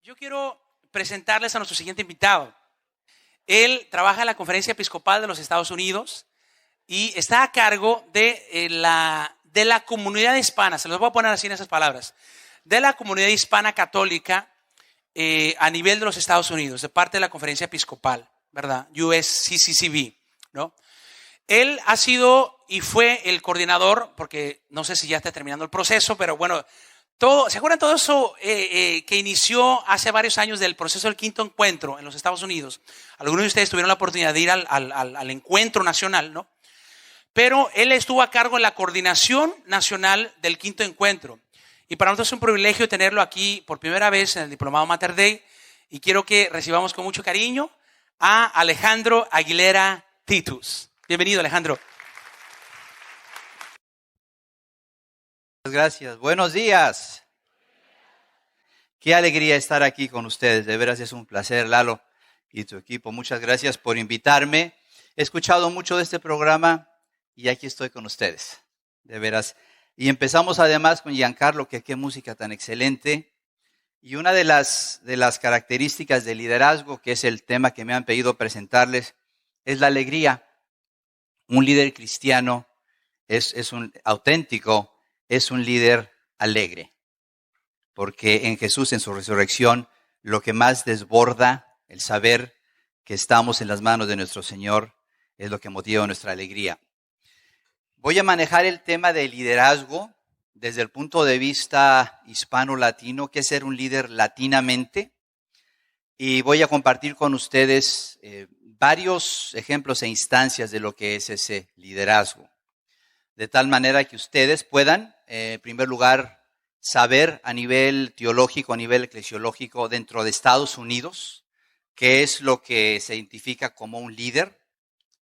Yo quiero presentarles a nuestro siguiente invitado. Él trabaja en la Conferencia Episcopal de los Estados Unidos y está a cargo de la comunidad hispana, se los voy a poner así en esas palabras, de la comunidad hispana católica a nivel de los Estados Unidos, de parte de la Conferencia Episcopal, ¿verdad? USCCB, ¿no? Él ha sido y fue el coordinador, porque no sé si ya está terminando el proceso, pero bueno, ¿se acuerdan todo eso que inició hace varios años del proceso del quinto encuentro en los Estados Unidos? Algunos de ustedes tuvieron la oportunidad de ir al encuentro nacional, ¿no? Pero él estuvo a cargo en la coordinación nacional del quinto encuentro. Y para nosotros es un privilegio tenerlo aquí por primera vez en el Diplomado Mater Dei. Y quiero que recibamos con mucho cariño a Alejandro Aguilera Titus. Bienvenido, Alejandro. Gracias. Buenos días. Qué alegría estar aquí con ustedes. De veras es un placer, Lalo y tu equipo. Muchas gracias por invitarme. He escuchado mucho de este programa y aquí estoy con ustedes. De veras. Y empezamos además con Giancarlo, que qué música tan excelente. Y una de las características del liderazgo, que es el tema que me han pedido presentarles, es la alegría. Un líder cristiano es un auténtico, es un líder alegre. Porque en Jesús, en su resurrección, lo que más desborda el saber que estamos en las manos de nuestro Señor es lo que motiva nuestra alegría. Voy a manejar el tema del liderazgo desde el punto de vista hispano-latino, que es ser un líder latinamente. Y voy a compartir con ustedes varios ejemplos e instancias de lo que es ese liderazgo. De tal manera que ustedes puedan, en primer lugar, saber a nivel teológico, a nivel eclesiológico dentro de Estados Unidos, qué es lo que se identifica como un líder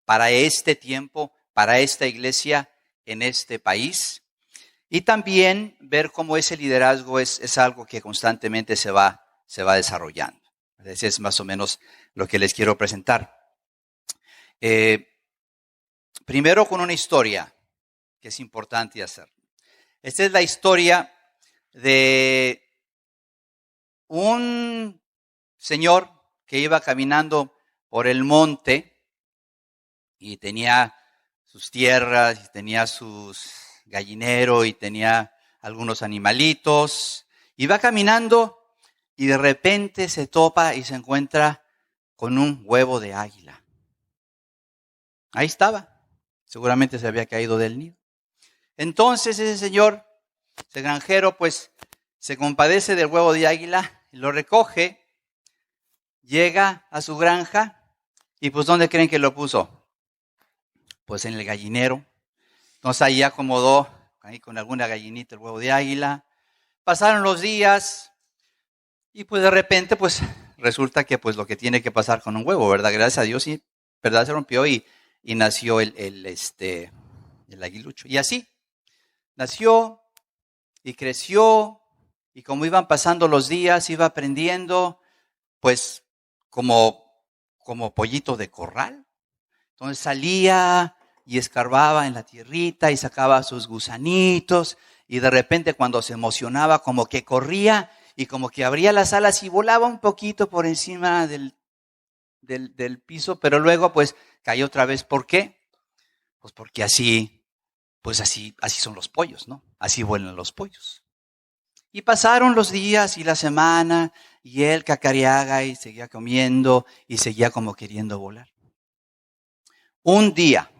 para este tiempo, para esta iglesia en este país. Y también ver cómo ese liderazgo es algo que constantemente se va desarrollando. Ese es más o menos lo que les quiero presentar. Primero con una historia que es importante hacer. Esta es la historia de un señor que iba caminando por el monte y tenía sus tierras, y tenía sus gallineros y tenía algunos animalitos. Iba caminando y de repente se topa y se encuentra con un huevo de águila. Ahí estaba. Seguramente se había caído del nido. Entonces ese señor, ese granjero, pues se compadece del huevo de águila, lo recoge, llega a su granja y pues ¿dónde creen que lo puso? Pues en el gallinero. Entonces ahí acomodó ahí con alguna gallinita el huevo de águila. Pasaron los días y pues de repente pues resulta que pues lo que tiene que pasar con un huevo, ¿verdad? Gracias a Dios, sí, ¿verdad? Se rompió y nació el aguilucho. Y así nació y creció y como iban pasando los días iba aprendiendo pues como pollito de corral. Entonces salía y escarbaba en la tierrita y sacaba sus gusanitos y de repente cuando se emocionaba como que corría y como que abría las alas y volaba un poquito por encima del piso, pero luego pues cayó otra vez. ¿Por qué? Pues porque así son los pollos, ¿no? Así vuelan los pollos. Y pasaron los días y la semana y él cacareaba y seguía comiendo y seguía como queriendo volar. Un día,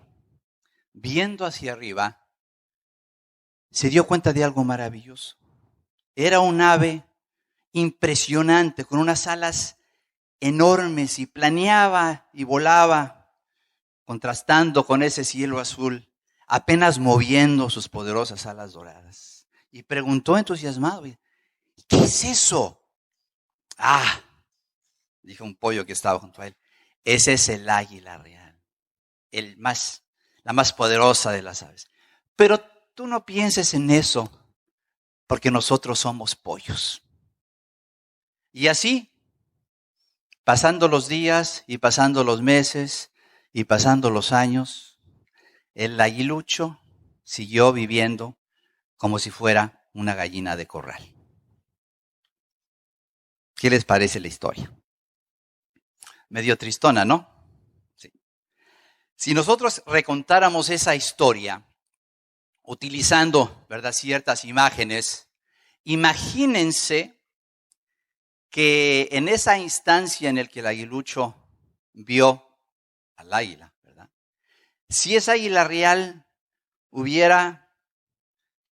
viendo hacia arriba, se dio cuenta de algo maravilloso. Era un ave impresionante, con unas alas enormes y planeaba y volaba, contrastando con ese cielo azul, apenas moviendo sus poderosas alas doradas. Y preguntó entusiasmado, ¿qué es eso? Ah, dijo un pollo que estaba junto a él, ese es el águila real. La más poderosa de las aves. Pero tú no pienses en eso, porque nosotros somos pollos. Y así, pasando los días y pasando los meses y pasando los años, el aguilucho siguió viviendo como si fuera una gallina de corral. ¿Qué les parece la historia? Medio tristona, ¿no? Sí. Si nosotros recontáramos esa historia utilizando, ¿verdad?, ciertas imágenes, imagínense que en esa instancia en la que el aguilucho vio al águila, ¿verdad? Si esa águila real hubiera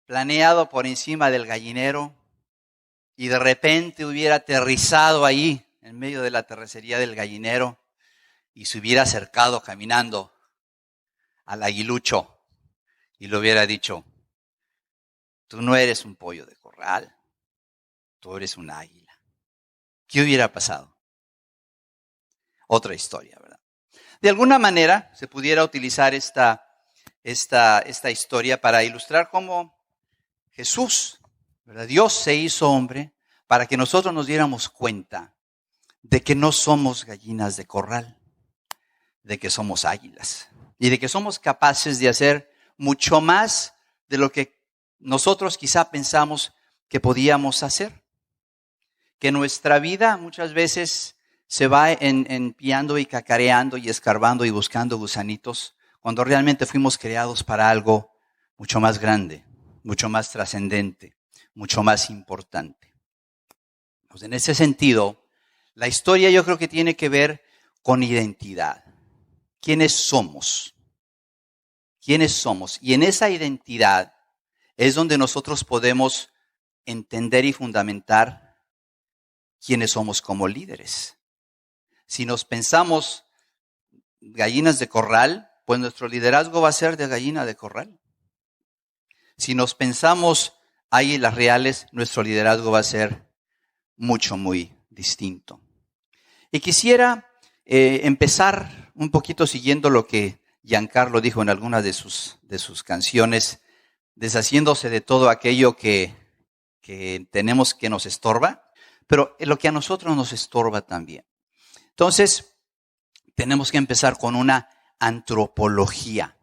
planeado por encima del gallinero y de repente hubiera aterrizado ahí en medio de la terracería del gallinero y se hubiera acercado caminando al aguilucho y le hubiera dicho: tú no eres un pollo de corral, tú eres un águila. ¿Qué hubiera pasado? Otra historia, ¿verdad? De alguna manera se pudiera utilizar esta historia para ilustrar cómo Jesús, ¿verdad?, Dios se hizo hombre para que nosotros nos diéramos cuenta de que no somos gallinas de corral, de que somos águilas y de que somos capaces de hacer mucho más de lo que nosotros quizá pensamos que podíamos hacer. Que nuestra vida muchas veces se va empiando y cacareando y escarbando y buscando gusanitos, cuando realmente fuimos creados para algo mucho más grande, mucho más trascendente, mucho más importante. Pues en ese sentido, la historia yo creo que tiene que ver con identidad. ¿Quiénes somos? ¿Quiénes somos? Y en esa identidad es donde nosotros podemos entender y fundamentar quiénes somos como líderes. Si nos pensamos gallinas de corral, pues nuestro liderazgo va a ser de gallina de corral. Si nos pensamos águilas reales, nuestro liderazgo va a ser muy distinto. Y quisiera empezar un poquito siguiendo lo que Giancarlo dijo en algunas de sus canciones, deshaciéndose de todo aquello que tenemos que nos estorba, pero lo que a nosotros nos estorba también. Entonces, tenemos que empezar con una antropología,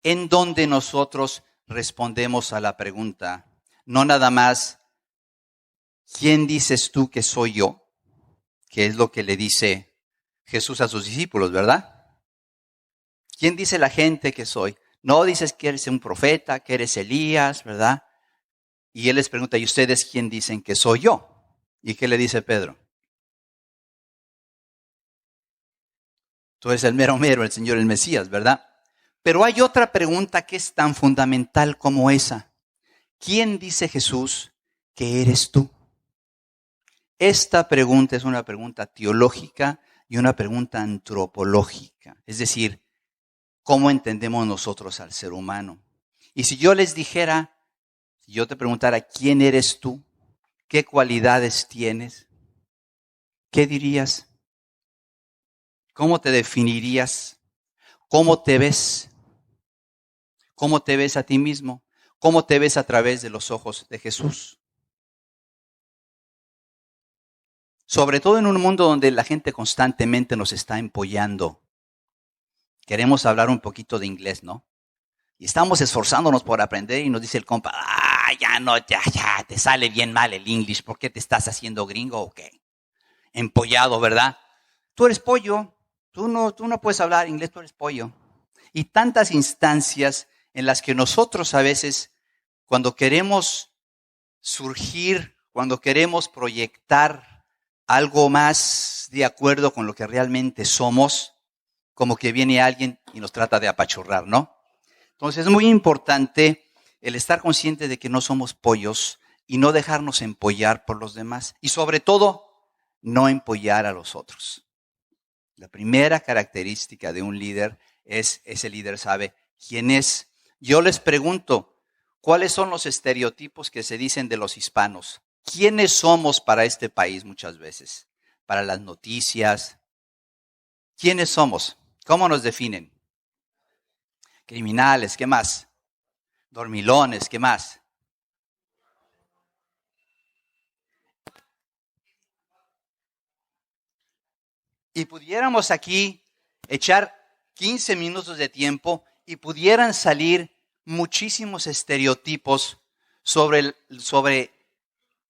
en donde nosotros respondemos a la pregunta, no nada más, ¿quién dices tú que soy yo? Que es lo que le dice Jesús a sus discípulos, ¿verdad? ¿Quién dice la gente que soy? No dices que eres un profeta, que eres Elías, ¿verdad? Y él les pregunta, ¿y ustedes quién dicen que soy yo? ¿Y qué le dice Pedro? Tú eres el mero, el Señor, el Mesías, ¿verdad? Pero hay otra pregunta que es tan fundamental como esa. ¿Quién dice Jesús que eres tú? Esta pregunta es una pregunta teológica y una pregunta antropológica. Es decir, ¿cómo entendemos nosotros al ser humano? Y si yo les dijera, si yo te preguntara, ¿quién eres tú? ¿Qué cualidades tienes? ¿Qué dirías? ¿Cómo te definirías? ¿Cómo te ves? ¿Cómo te ves a ti mismo? ¿Cómo te ves a través de los ojos de Jesús? Sobre todo en un mundo donde la gente constantemente nos está empollando. Queremos hablar un poquito de inglés, ¿no? Y estamos esforzándonos por aprender y nos dice el compa, ya, te sale bien mal el English, ¿por qué te estás haciendo gringo o qué? Empollado, ¿verdad? Tú eres pollo, tú no puedes hablar inglés, tú eres pollo. Y tantas instancias en las que nosotros a veces, cuando queremos surgir, cuando queremos proyectar algo más de acuerdo con lo que realmente somos, como que viene alguien y nos trata de apachurrar, ¿no? Entonces es muy importante el estar consciente de que no somos pollos y no dejarnos empollar por los demás. Y sobre todo, no empollar a los otros. La primera característica de un líder es, ese líder sabe quién es. Yo les pregunto, ¿cuáles son los estereotipos que se dicen de los hispanos? ¿Quiénes somos para este país muchas veces? Para las noticias. ¿Quiénes somos? ¿Cómo nos definen? Criminales, ¿qué más? Dormilones, ¿qué más? Y pudiéramos aquí echar 15 minutos de tiempo y pudieran salir muchísimos estereotipos sobre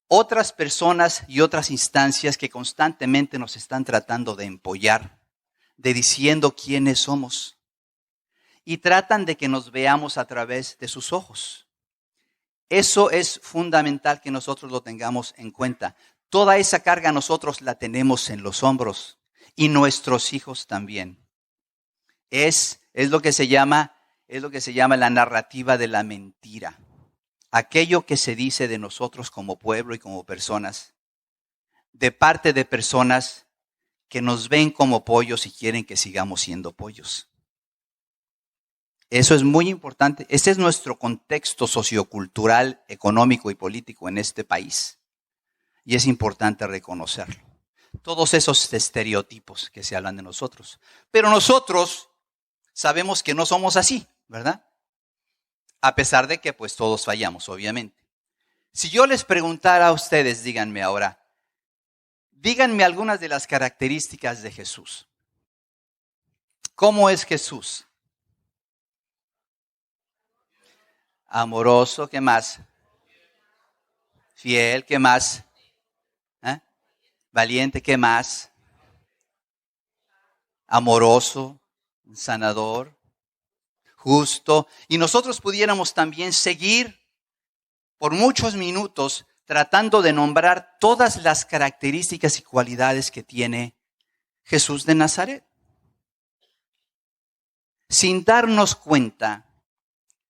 otras personas y otras instancias que constantemente nos están tratando de empollar, de diciendo quiénes somos. Y tratan de que nos veamos a través de sus ojos. Eso es fundamental que nosotros lo tengamos en cuenta. Toda esa carga nosotros la tenemos en los hombros y nuestros hijos también. Es lo que se llama la narrativa de la mentira. Aquello que se dice de nosotros como pueblo y como personas, de parte de personas que nos ven como pollos y quieren que sigamos siendo pollos. Eso es muy importante. Este es nuestro contexto sociocultural, económico y político en este país. Y es importante reconocerlo. Todos esos estereotipos que se hablan de nosotros. Pero nosotros sabemos que no somos así, ¿verdad? A pesar de que pues todos fallamos, obviamente. Si yo les preguntara a ustedes, díganme ahora, díganme algunas de las características de Jesús. ¿Cómo es Jesús? Amoroso, ¿qué más? Fiel, ¿qué más? ¿Eh? Valiente, ¿qué más? Amoroso, sanador, justo. Y nosotros pudiéramos también seguir por muchos minutos tratando de nombrar todas las características y cualidades que tiene Jesús de Nazaret, sin darnos cuenta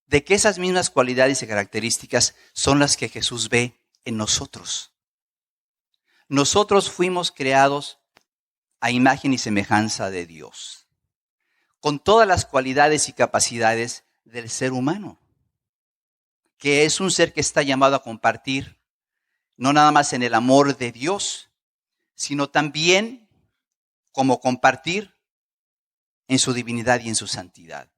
de que esas mismas cualidades y características son las que Jesús ve en nosotros. Nosotros fuimos creados a imagen y semejanza de Dios, con todas las cualidades y capacidades del ser humano, que es un ser que está llamado a compartir, no nada más en el amor de Dios, sino también como compartir en su divinidad y en su santidad.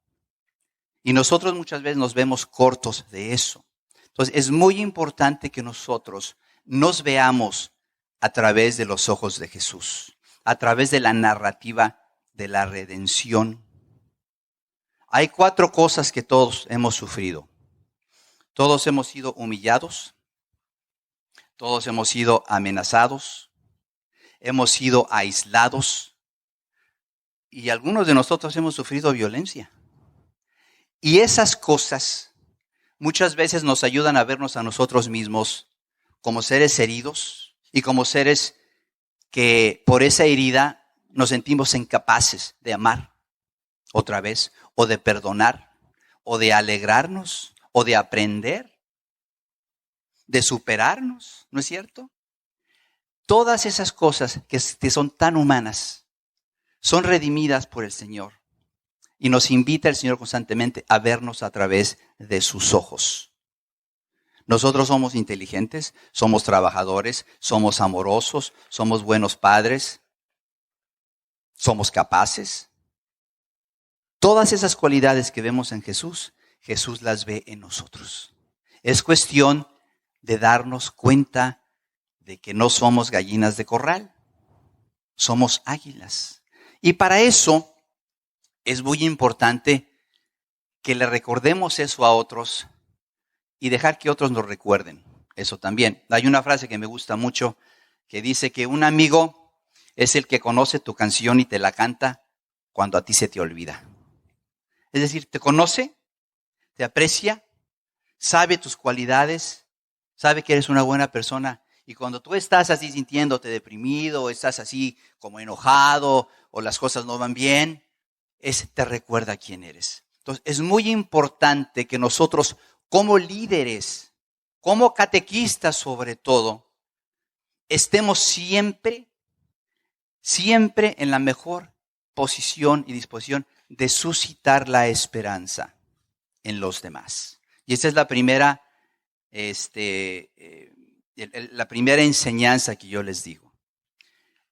Y nosotros muchas veces nos vemos cortos de eso. Entonces es muy importante que nosotros nos veamos a través de los ojos de Jesús, a través de la narrativa de la redención. Hay 4 cosas que todos hemos sufrido. Todos hemos sido humillados, todos hemos sido amenazados, hemos sido aislados y algunos de nosotros hemos sufrido violencia. Y esas cosas muchas veces nos ayudan a vernos a nosotros mismos como seres heridos y como seres que por esa herida nos sentimos incapaces de amar otra vez, o de perdonar, o de alegrarnos, o de aprender, de superarnos, ¿no es cierto? Todas esas cosas que son tan humanas son redimidas por el Señor. Y nos invita el Señor constantemente a vernos a través de sus ojos. Nosotros somos inteligentes, somos trabajadores, somos amorosos, somos buenos padres, somos capaces. Todas esas cualidades que vemos en Jesús, Jesús las ve en nosotros. Es cuestión de darnos cuenta de que no somos gallinas de corral, somos águilas. Y para eso es muy importante que le recordemos eso a otros y dejar que otros nos recuerden eso también. Hay una frase que me gusta mucho que dice que un amigo es el que conoce tu canción y te la canta cuando a ti se te olvida. Es decir, te conoce, te aprecia, sabe tus cualidades, sabe que eres una buena persona. Y cuando tú estás así sintiéndote deprimido, o estás así como enojado, o las cosas no van bien, te recuerda quién eres. Entonces, es muy importante que nosotros, como líderes, como catequistas sobre todo, estemos siempre en la mejor posición y disposición de suscitar la esperanza en los demás. Y esta es la primera, la primera enseñanza que yo les digo.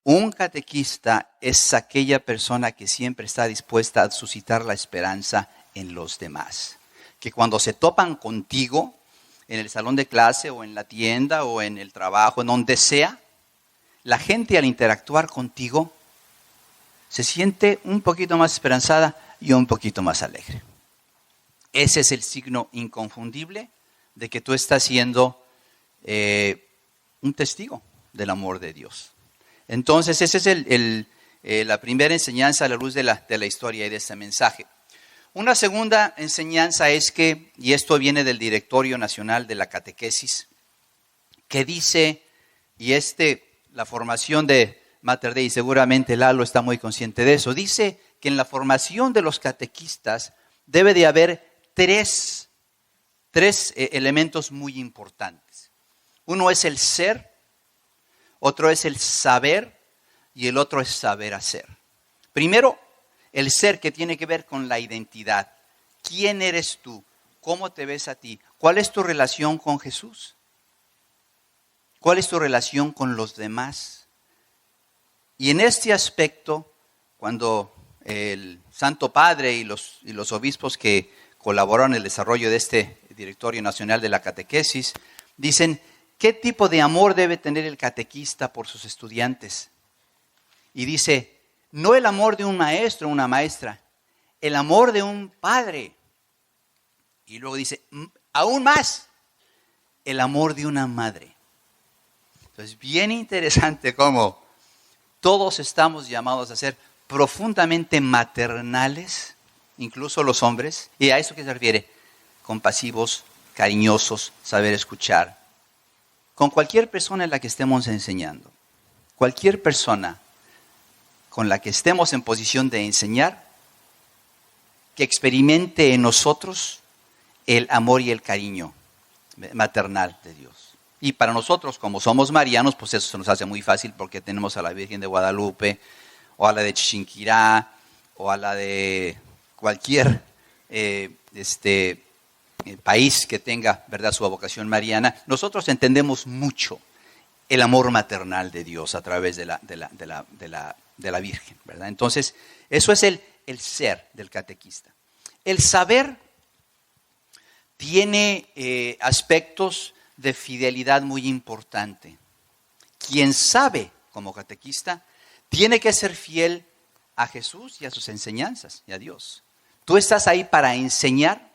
Un catequista es aquella persona que siempre está dispuesta a suscitar la esperanza en los demás. Que cuando se topan contigo en el salón de clase o en la tienda o en el trabajo, en donde sea, la gente al interactuar contigo se siente un poquito más esperanzada y un poquito más alegre. Ese es el signo inconfundible de que tú estás siendo un testigo del amor de Dios. Entonces, esa es la primera enseñanza a la luz de la historia y de este mensaje. Una segunda enseñanza es que, y esto viene del Directorio Nacional de la Catequesis, que dice, y la formación de Mater Dei, seguramente Lalo está muy consciente de eso, dice que en la formación de los catequistas debe de haber tres elementos muy importantes. Uno es el ser, otro es el saber y el otro es saber hacer. Primero, el ser, que tiene que ver con la identidad. ¿Quién eres tú? ¿Cómo te ves a ti? ¿Cuál es tu relación con Jesús? ¿Cuál es tu relación con los demás? Y en este aspecto, cuando el Santo Padre y los obispos que colaboraron en el desarrollo de este Directorio Nacional de la Catequesis, dicen, ¿qué tipo de amor debe tener el catequista por sus estudiantes? Y dice, no el amor de un maestro o una maestra, el amor de un padre. Y luego dice, aún más, el amor de una madre. Entonces, bien interesante cómo todos estamos llamados a ser profundamente maternales, incluso los hombres. ¿Y a eso qué se refiere? Compasivos, cariñosos, saber escuchar. Con cualquier persona en la que estemos enseñando, cualquier persona con la que estemos en posición de enseñar, que experimente en nosotros el amor y el cariño maternal de Dios. Y para nosotros, como somos marianos, pues eso se nos hace muy fácil porque tenemos a la Virgen de Guadalupe, o a la de Chinquirá, o a la de cualquier país que tenga, ¿verdad?, su vocación mariana. Nosotros entendemos mucho el amor maternal de Dios a través de la Virgen, ¿verdad? Entonces, eso es el ser del catequista. El saber tiene aspectos de fidelidad muy importante. Quien sabe como catequista tiene que ser fiel a Jesús y a sus enseñanzas y a Dios. Tú estás ahí para enseñar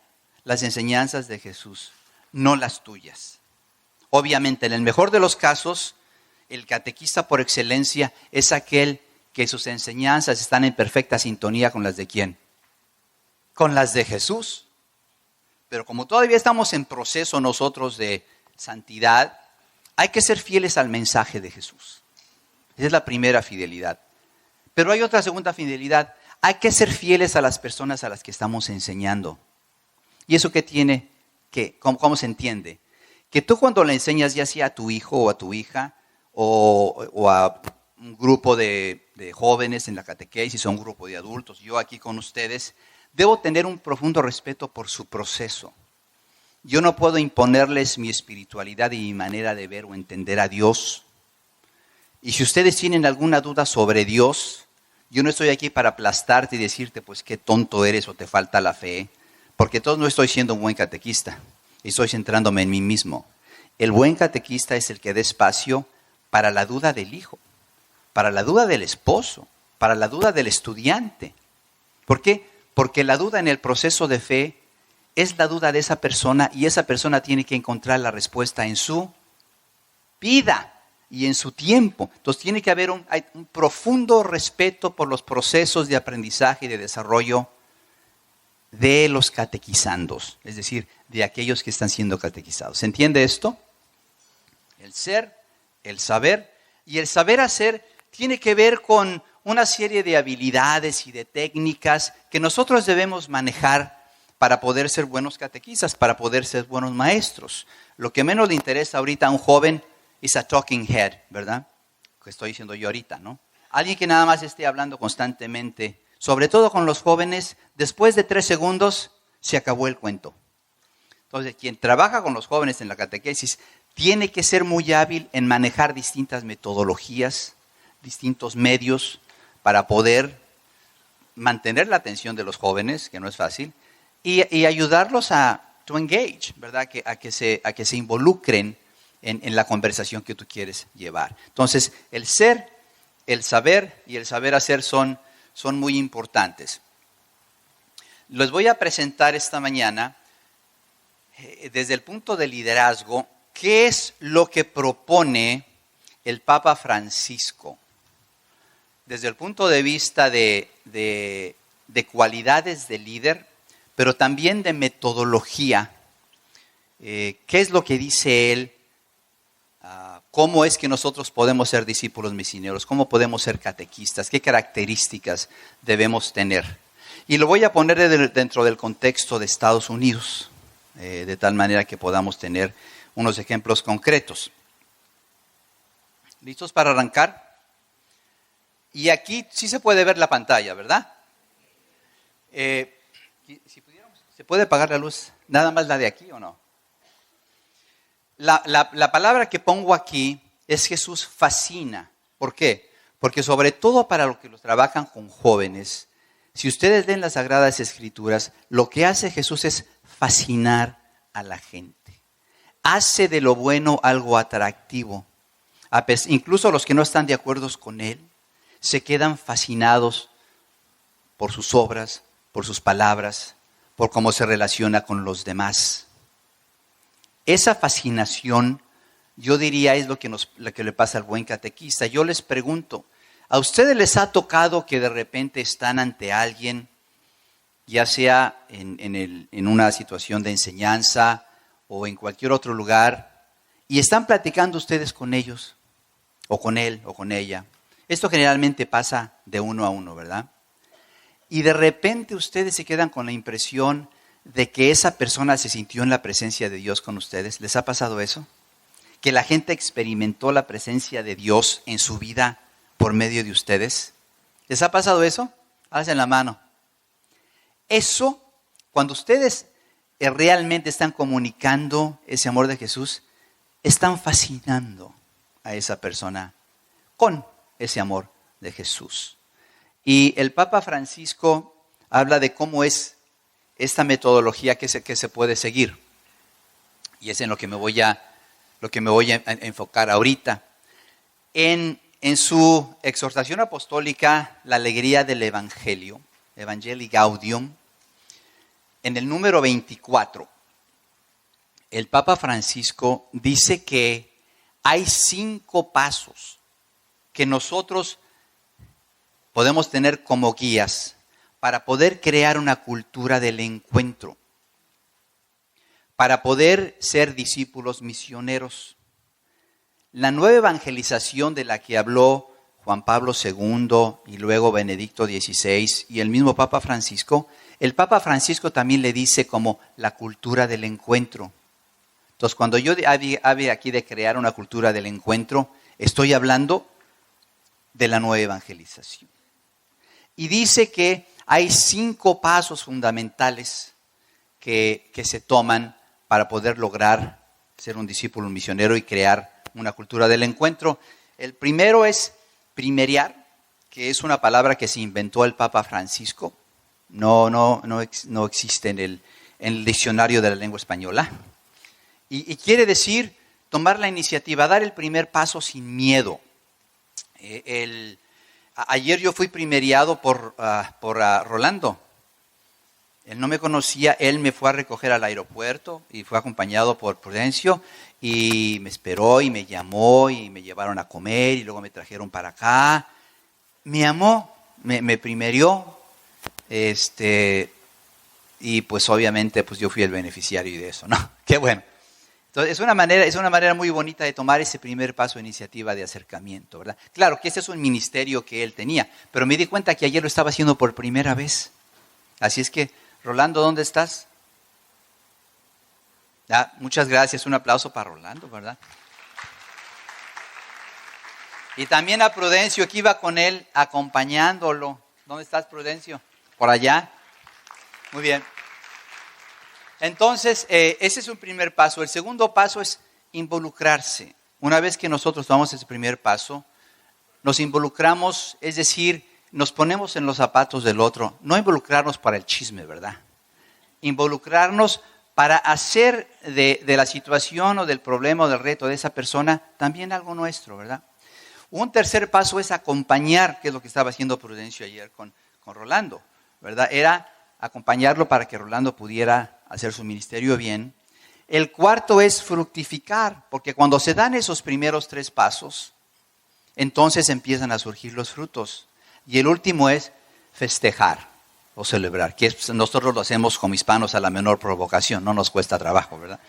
las enseñanzas de Jesús, no las tuyas. Obviamente, en el mejor de los casos, el catequista por excelencia es aquel que sus enseñanzas están en perfecta sintonía con las de ¿quién? Con las de Jesús. Pero como todavía estamos en proceso nosotros de santidad, hay que ser fieles al mensaje de Jesús. Esa es la primera fidelidad. Pero hay otra segunda fidelidad. Hay que ser fieles a las personas a las que estamos enseñando. ¿Y eso qué tiene? ¿Cómo se entiende? Que tú cuando le enseñas ya sea a tu hijo o a tu hija o a un grupo de jóvenes en la catequesis o un grupo de adultos, yo aquí con ustedes, debo tener un profundo respeto por su proceso. Yo no puedo imponerles mi espiritualidad y mi manera de ver o entender a Dios. Y si ustedes tienen alguna duda sobre Dios, yo no estoy aquí para aplastarte y decirte, pues qué tonto eres o te falta la fe, porque entonces no estoy siendo un buen catequista, estoy centrándome en mí mismo. El buen catequista es el que da espacio para la duda del hijo, para la duda del esposo, para la duda del estudiante. ¿Por qué? Porque la duda en el proceso de fe es la duda de esa persona y esa persona tiene que encontrar la respuesta en su vida y en su tiempo. Entonces tiene que haber un profundo respeto por los procesos de aprendizaje y de desarrollo de los catequizandos, es decir, de aquellos que están siendo catequizados. ¿Se entiende esto? El ser, el saber y el saber hacer tiene que ver con una serie de habilidades y de técnicas que nosotros debemos manejar para poder ser buenos catequistas, para poder ser buenos maestros. Lo que menos le interesa ahorita a un joven es a talking head, ¿verdad? Que estoy diciendo yo ahorita, ¿no? Alguien que nada más esté hablando constantemente, sobre todo con los jóvenes, después de 3 segundos se acabó el cuento. Entonces, quien trabaja con los jóvenes en la catequesis tiene que ser muy hábil en manejar distintas metodologías, distintos medios para poder mantener la atención de los jóvenes, que no es fácil, y ayudarlos to engage, ¿verdad? A que se involucren en la conversación que tú quieres llevar. Entonces, el ser, el saber y el saber hacer son muy importantes. Les voy a presentar esta mañana, desde el punto de liderazgo, ¿qué es lo que propone el Papa Francisco desde el punto de vista de cualidades de líder, pero también de metodología? ¿Qué es lo que dice él? ¿Cómo es que nosotros podemos ser discípulos misioneros? ¿Cómo podemos ser catequistas? ¿Qué características debemos tener? Y lo voy a poner dentro del contexto de Estados Unidos, de tal manera que podamos tener unos ejemplos concretos. ¿Listos para arrancar? Y aquí sí se puede ver la pantalla, ¿verdad? Si pudiéramos, ¿se puede apagar la luz? ¿Nada más la de aquí o no? La palabra que pongo aquí es Jesús fascina. ¿Por qué? Porque sobre todo para los que los trabajan con jóvenes, si ustedes leen las Sagradas Escrituras, lo que hace Jesús es fascinar a la gente. Hace de lo bueno algo atractivo. Incluso los que no están de acuerdo con él, se quedan fascinados por sus obras, por sus palabras, por cómo se relaciona con los demás. Esa fascinación, yo diría, es lo que le pasa al buen catequista. Yo les pregunto, ¿a ustedes les ha tocado que de repente están ante alguien, ya sea en una situación de enseñanza o en cualquier otro lugar, y están platicando ustedes con ellos, o con él, o con ella? Esto generalmente pasa de uno a uno, ¿verdad? Y de repente ustedes se quedan con la impresión de que esa persona se sintió en la presencia de Dios con ustedes. ¿Les ha pasado eso? Que la gente experimentó la presencia de Dios en su vida por medio de ustedes. ¿Les ha pasado eso? Alcen la mano. Eso, cuando ustedes realmente están comunicando ese amor de Jesús, están fascinando a esa persona con ese amor de Jesús. Y el Papa Francisco habla de cómo es esta metodología que se puede seguir. Y es en lo que me voy a enfocar ahorita. En su exhortación apostólica, La alegría del Evangelio, Evangelii Gaudium, en el número 24, el Papa Francisco dice que hay 5 pasos que nosotros podemos tener como guías para poder crear una cultura del encuentro, para poder ser discípulos misioneros. La nueva evangelización de la que habló Juan Pablo II y luego Benedicto XVI y el mismo Papa Francisco, el Papa Francisco también le dice como la cultura del encuentro. Entonces, cuando yo hablo aquí de crear una cultura del encuentro, estoy hablando de la nueva evangelización. Y dice que hay 5 pasos fundamentales que se toman para poder lograr ser un discípulo misionero y crear una cultura del encuentro. El primero es primeriar, que es una palabra que se inventó el Papa Francisco. No existe en el diccionario de la lengua española. Y quiere decir tomar la iniciativa, dar el primer paso sin miedo. Ayer yo fui primeriado por Rolando. Él no me conocía, él me fue a recoger al aeropuerto y fue acompañado por Prudencio y me esperó y me llamó y me llevaron a comer y luego me trajeron para acá. Me amó, me primerió, y pues obviamente pues yo fui el beneficiario de eso, ¿no? Qué bueno. Entonces es una manera muy bonita de tomar ese primer paso de iniciativa de acercamiento, ¿verdad? Claro que ese es un ministerio que él tenía, pero me di cuenta que ayer lo estaba haciendo por primera vez. Así es que, Rolando, ¿dónde estás? Muchas gracias, un aplauso para Rolando, ¿verdad? Y también a Prudencio, que iba con él acompañándolo. ¿Dónde estás, Prudencio? ¿Por allá? Muy bien. Entonces, ese es un primer paso. El segundo paso es involucrarse. Una vez que nosotros tomamos ese primer paso, nos involucramos, es decir, nos ponemos en los zapatos del otro. No involucrarnos para el chisme, ¿verdad? Involucrarnos para hacer de la situación o del problema o del reto de esa persona también algo nuestro, ¿verdad? Un tercer paso es acompañar, que es lo que estaba haciendo Prudencio ayer con Rolando, ¿verdad? Era acompañarlo para que Rolando pudiera hacer su ministerio bien. El cuarto es fructificar, porque cuando se dan esos primeros 3 pasos, entonces empiezan a surgir los frutos. Y el último es festejar o celebrar, que nosotros lo hacemos como hispanos a la menor provocación, no nos cuesta trabajo, ¿verdad?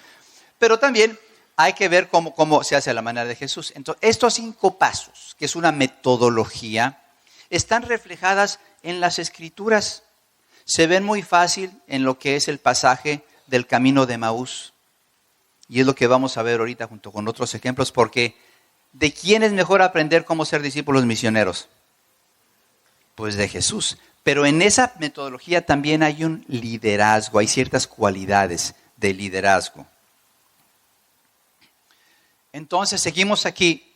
Pero también hay que ver cómo se hace a la manera de Jesús. Entonces, estos 5 pasos, que es una metodología, están reflejadas en las Escrituras. Se ven muy fácil en lo que es el pasaje del camino de Emaús. Y es lo que vamos a ver ahorita junto con otros ejemplos, porque ¿de quién es mejor aprender cómo ser discípulos misioneros? Pues de Jesús. Pero en esa metodología también hay un liderazgo, hay ciertas cualidades de liderazgo. Entonces, seguimos aquí.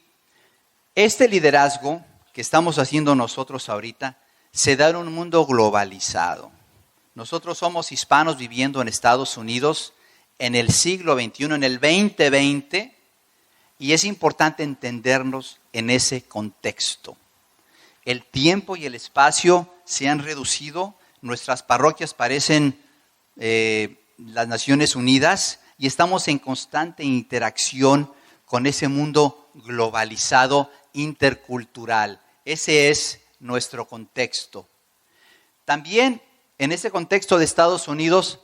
Este liderazgo que estamos haciendo nosotros ahorita se da en un mundo globalizado. Nosotros somos hispanos viviendo en Estados Unidos en el siglo XXI, en el 2020, y es importante entendernos en ese contexto. El tiempo y el espacio se han reducido, nuestras parroquias parecen las Naciones Unidas y estamos en constante interacción con ese mundo globalizado, intercultural. Ese es nuestro contexto. También en ese contexto de Estados Unidos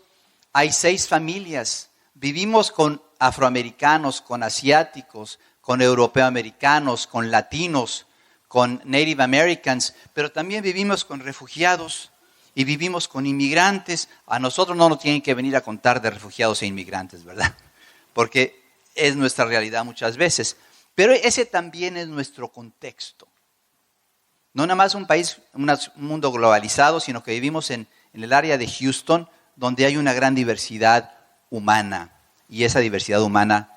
hay 6 familias. Vivimos con afroamericanos, con asiáticos, con europeoamericanos, con latinos, con Native Americans, pero también vivimos con refugiados y vivimos con inmigrantes. A nosotros no nos tienen que venir a contar de refugiados e inmigrantes, ¿verdad? Porque es nuestra realidad muchas veces. Pero ese también es nuestro contexto. No nada más un país, un mundo globalizado, sino que vivimos en el área de Houston, donde hay una gran diversidad humana. Y esa diversidad humana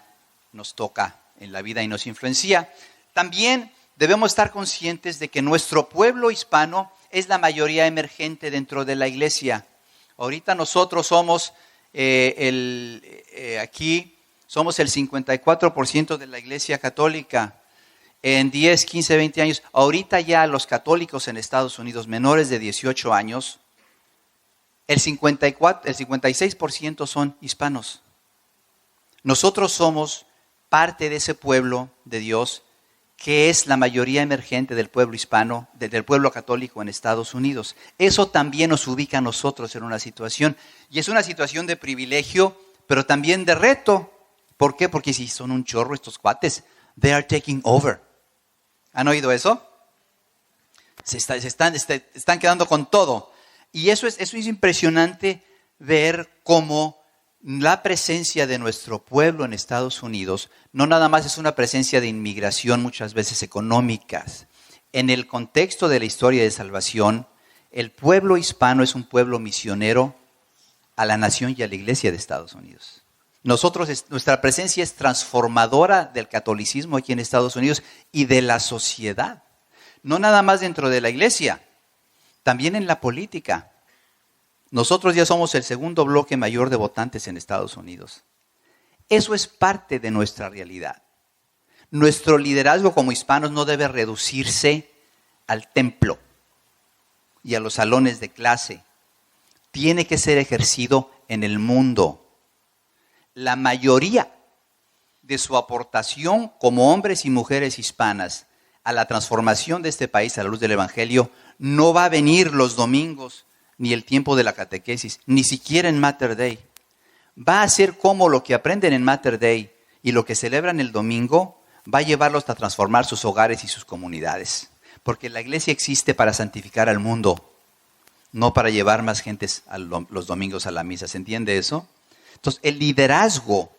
nos toca en la vida y nos influencia. También debemos estar conscientes de que nuestro pueblo hispano es la mayoría emergente dentro de la iglesia. Ahorita nosotros somos aquí somos el 54% de la iglesia católica. En 10, 15, 20 años, ahorita ya los católicos en Estados Unidos menores de 18 años, el 56% son hispanos. Nosotros somos parte de ese pueblo de Dios que es la mayoría emergente del pueblo hispano, del pueblo católico en Estados Unidos. Eso también nos ubica a nosotros en una situación, y es una situación de privilegio, pero también de reto. ¿Por qué? Porque si son un chorro estos cuates, they are taking over. ¿Han oído eso? Se están quedando con todo. Y eso es impresionante ver cómo la presencia de nuestro pueblo en Estados Unidos no nada más es una presencia de inmigración, muchas veces económicas. En el contexto de la historia de salvación, el pueblo hispano es un pueblo misionero a la nación y a la iglesia de Estados Unidos. Nuestra presencia es transformadora del catolicismo aquí en Estados Unidos y de la sociedad. No nada más dentro de la iglesia, también en la política. Nosotros ya somos el segundo bloque mayor de votantes en Estados Unidos. Eso es parte de nuestra realidad. Nuestro liderazgo como hispanos no debe reducirse al templo y a los salones de clase. Tiene que ser ejercido en el mundo. La mayoría de su aportación como hombres y mujeres hispanas a la transformación de este país a la luz del Evangelio no va a venir los domingos, ni el tiempo de la catequesis, ni siquiera en Mater Dei. Va a ser como lo que aprenden en Mater Dei y lo que celebran el domingo, va a llevarlos a transformar sus hogares y sus comunidades. Porque la iglesia existe para santificar al mundo, no para llevar más gentes los domingos a la misa. ¿Se entiende eso? Entonces, el liderazgo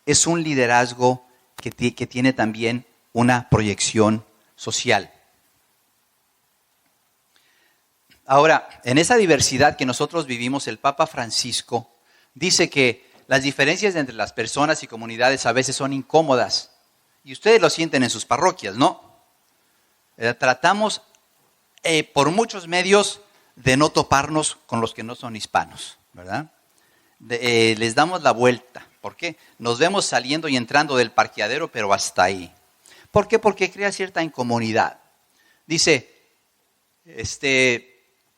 es un liderazgo que tiene también una proyección social. Ahora, en esa diversidad que nosotros vivimos, el Papa Francisco dice que las diferencias entre las personas y comunidades a veces son incómodas. Y ustedes lo sienten en sus parroquias, ¿no? Tratamos por muchos medios de no toparnos con los que no son hispanos, ¿verdad? Les damos la vuelta. ¿Por qué? Nos vemos saliendo y entrando del parqueadero, pero hasta ahí. ¿Por qué? Porque crea cierta incomodidad. Dice,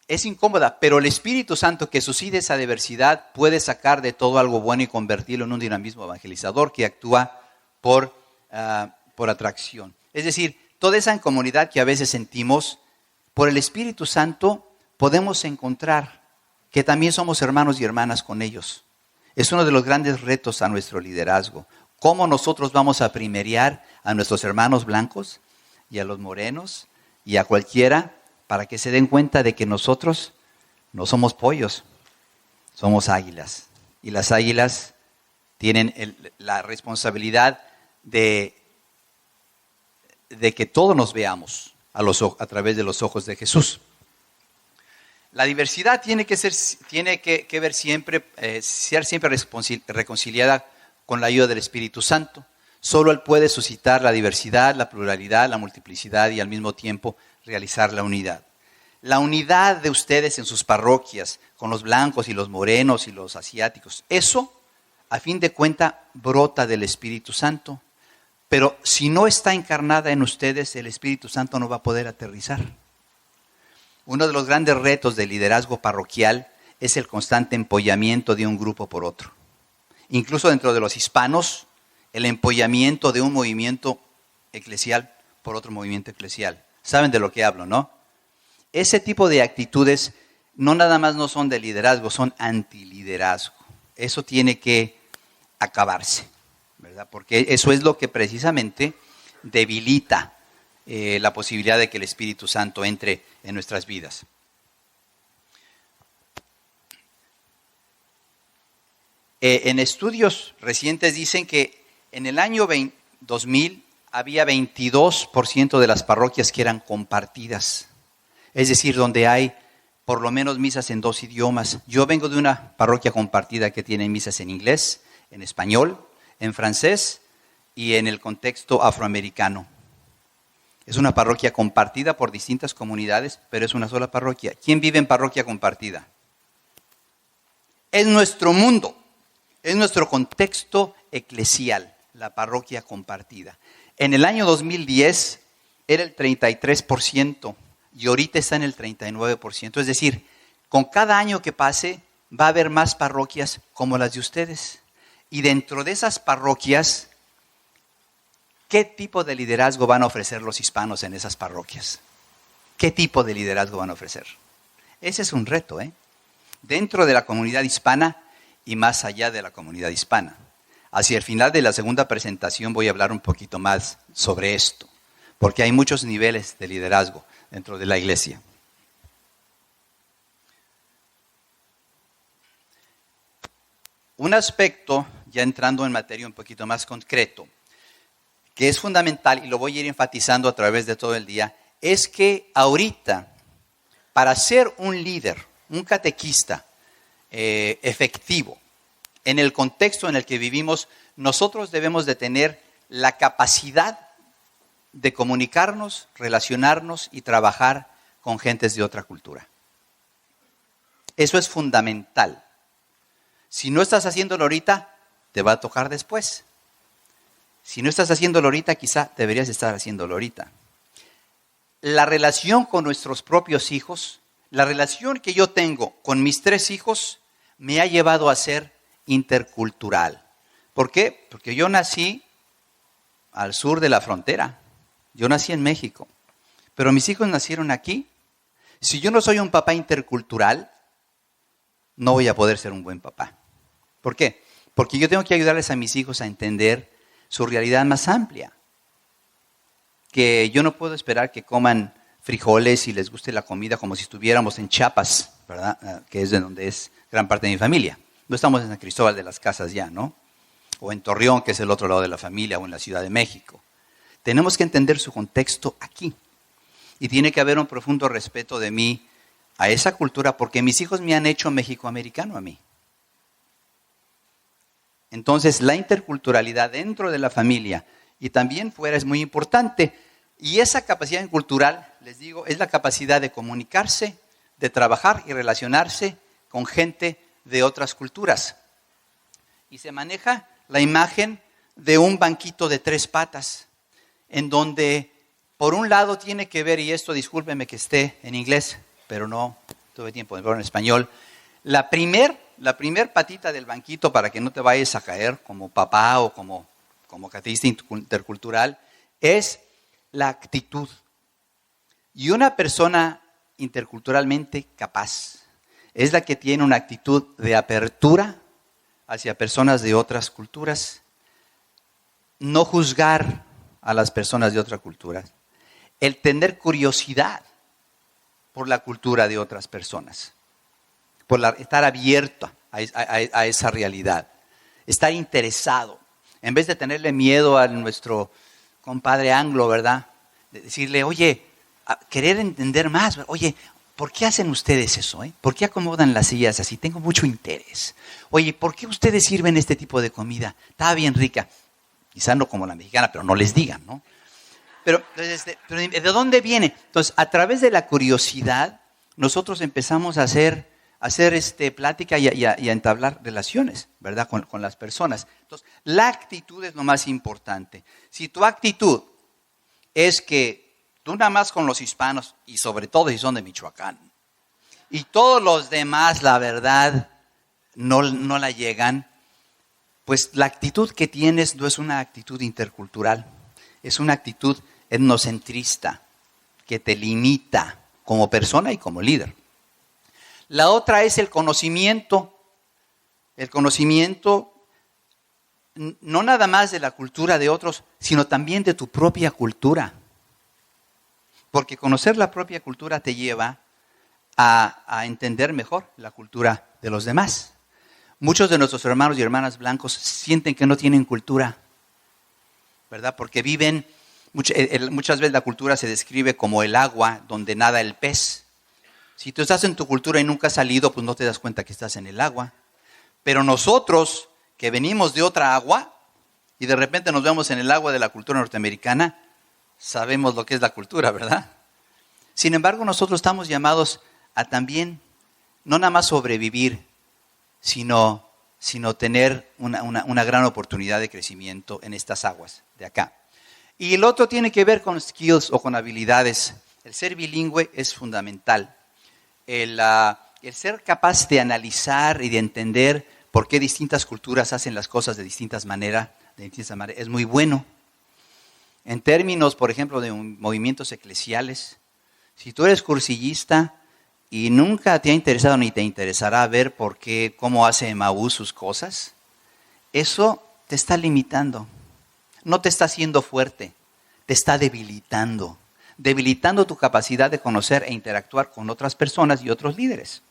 es incómoda, pero el Espíritu Santo que suscita esa diversidad puede sacar de todo algo bueno y convertirlo en un dinamismo evangelizador que actúa por atracción. Es decir, toda esa incomodidad que a veces sentimos, por el Espíritu Santo podemos encontrar que también somos hermanos y hermanas con ellos. Es uno de los grandes retos a nuestro liderazgo. ¿Cómo nosotros vamos a primerear a nuestros hermanos blancos y a los morenos y a cualquiera para que se den cuenta de que nosotros no somos pollos, somos águilas? Y las águilas tienen la responsabilidad de que todos nos veamos a través de los ojos de Jesús. La diversidad tiene que ver siempre, ser siempre reconciliada con la ayuda del Espíritu Santo. Solo Él puede suscitar la diversidad, la pluralidad, la multiplicidad y al mismo tiempo realizar la unidad. La unidad de ustedes en sus parroquias, con los blancos y los morenos y los asiáticos, eso, a fin de cuentas, brota del Espíritu Santo. Pero si no está encarnada en ustedes, el Espíritu Santo no va a poder aterrizar. Uno de los grandes retos del liderazgo parroquial es el constante empollamiento de un grupo por otro. Incluso dentro de los hispanos, el empollamiento de un movimiento eclesial por otro movimiento eclesial. ¿Saben de lo que hablo, no? Ese tipo de actitudes no nada más no son de liderazgo, son antiliderazgo. Eso tiene que acabarse, ¿verdad? Porque eso es lo que precisamente debilita la posibilidad de que el Espíritu Santo entre en nuestras vidas. En estudios recientes dicen que en el año 2000 había 22% de las parroquias que eran compartidas. Es decir, donde hay por lo menos misas en 2 idiomas. Yo vengo de una parroquia compartida que tiene misas en inglés, en español, en francés y en el contexto afroamericano. Es una parroquia compartida por distintas comunidades, pero es una sola parroquia. ¿Quién vive en parroquia compartida? Es nuestro mundo, es nuestro contexto eclesial, la parroquia compartida. En el año 2010 era el 33% y ahorita está en el 39%. Es decir, con cada año que pase va a haber más parroquias como las de ustedes. Y dentro de esas parroquias, ¿qué tipo de liderazgo van a ofrecer los hispanos en esas parroquias? ¿Qué tipo de liderazgo van a ofrecer? Ese es un reto, dentro de la comunidad hispana y más allá de la comunidad hispana. Hacia el final de la segunda presentación voy a hablar un poquito más sobre esto, porque hay muchos niveles de liderazgo dentro de la iglesia. Un aspecto, ya entrando en materia un poquito más concreto, que es fundamental y lo voy a ir enfatizando a través de todo el día, es que ahorita, para ser un líder, un catequista efectivo, en el contexto en el que vivimos, nosotros debemos de tener la capacidad de comunicarnos, relacionarnos y trabajar con gentes de otra cultura. Eso es fundamental. Si no estás haciéndolo ahorita, te va a tocar después. Si no estás haciéndolo ahorita, quizá deberías estar haciéndolo ahorita. La relación con nuestros propios hijos, la relación que yo tengo con mis 3 hijos, me ha llevado a ser intercultural. ¿Por qué? Porque yo nací al sur de la frontera. Yo nací en México, pero mis hijos nacieron aquí. Si yo no soy un papá intercultural, no voy a poder ser un buen papá. ¿Por qué? Porque yo tengo que ayudarles a mis hijos a entender su realidad más amplia. Que yo no puedo esperar que coman frijoles y les guste la comida como si estuviéramos en Chiapas, ¿verdad? Que es de donde es gran parte de mi familia. No estamos en San Cristóbal de las Casas ya, ¿no? O en Torreón, que es el otro lado de la familia, o en la Ciudad de México. Tenemos que entender su contexto aquí. Y tiene que haber un profundo respeto de mí a esa cultura, porque mis hijos me han hecho mexicoamericano a mí. Entonces, la interculturalidad dentro de la familia y también fuera es muy importante. Y esa capacidad cultural, les digo, es la capacidad de comunicarse, de trabajar y relacionarse con gente de otras culturas. Y se maneja la imagen de un banquito de 3 patas, en donde por un lado tiene que ver, y esto discúlpeme que esté en inglés, pero no tuve tiempo de verlo en español. La primer patita del banquito, para que no te vayas a caer como papá o como catequista intercultural, es la actitud. Y una persona interculturalmente capaz es la que tiene una actitud de apertura hacia personas de otras culturas, no juzgar a las personas de otras culturas, el tener curiosidad por la cultura de otras personas, estar abierto a esa realidad, estar interesado, en vez de tenerle miedo a nuestro compadre anglo, ¿verdad? De decirle, oye, querer entender más, oye, ¿por qué hacen ustedes eso? ¿Por qué acomodan las sillas así? Tengo mucho interés. Oye, ¿por qué ustedes sirven este tipo de comida? Está bien rica. Quizá no como la mexicana, pero no les digan, ¿no? Pero ¿de dónde viene? Entonces, a través de la curiosidad, nosotros empezamos a hacer plática y a entablar relaciones, ¿verdad? Con las personas. Entonces, la actitud es lo más importante. Si tu actitud es que tú nada más con los hispanos, y sobre todo si son de Michoacán, y todos los demás, la verdad, no la llegan, pues la actitud que tienes no es una actitud intercultural, es una actitud etnocentrista que te limita como persona y como líder. La otra es el conocimiento. El conocimiento no nada más de la cultura de otros, sino también de tu propia cultura. Porque conocer la propia cultura te lleva a entender mejor la cultura de los demás. Muchos de nuestros hermanos y hermanas blancos sienten que no tienen cultura, ¿verdad? Porque viven, muchas veces la cultura se describe como el agua donde nada el pez. Si tú estás en tu cultura y nunca has salido, pues no te das cuenta que estás en el agua. Pero nosotros, que venimos de otra agua, y de repente nos vemos en el agua de la cultura norteamericana, sabemos lo que es la cultura, ¿verdad? Sin embargo, nosotros estamos llamados a también, no nada más sobrevivir, sino tener una gran oportunidad de crecimiento en estas aguas de acá. Y el otro tiene que ver con skills o con habilidades. El ser bilingüe es fundamental. El ser capaz de analizar y de entender por qué distintas culturas hacen las cosas de distintas maneras es muy bueno. En términos, por ejemplo, de movimientos eclesiales, si tú eres cursillista y nunca te ha interesado ni te interesará ver cómo hace Emaús sus cosas, eso te está limitando. No te está haciendo fuerte, te está debilitando tu capacidad de conocer e interactuar con otras personas y otros líderes.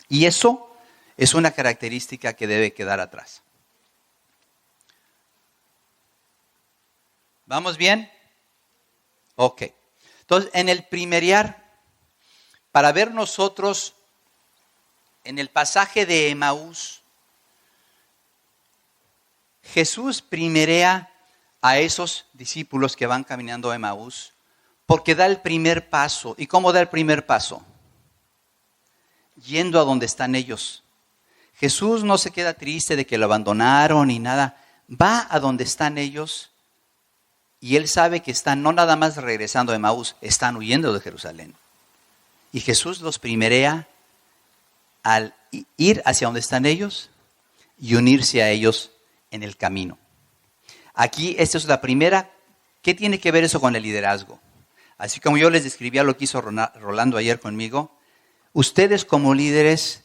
Y eso es una característica que debe quedar atrás. ¿Vamos bien? Ok. Entonces, en el primeriar, para ver nosotros en el pasaje de Emaús, Jesús primerea a esos discípulos que van caminando a Emaús porque da el primer paso. ¿Y cómo da el primer paso? Yendo a donde están ellos. Jesús no se queda triste de que lo abandonaron ni nada. Va a donde están ellos. Y él sabe que están no nada más regresando a Emaús, están huyendo de Jerusalén. Y Jesús los primerea al ir hacia donde están ellos y unirse a ellos en el camino. Aquí, esta es la primera. ¿Qué tiene que ver eso con el liderazgo? Así como yo les describía lo que hizo Rolando ayer conmigo, ustedes como líderes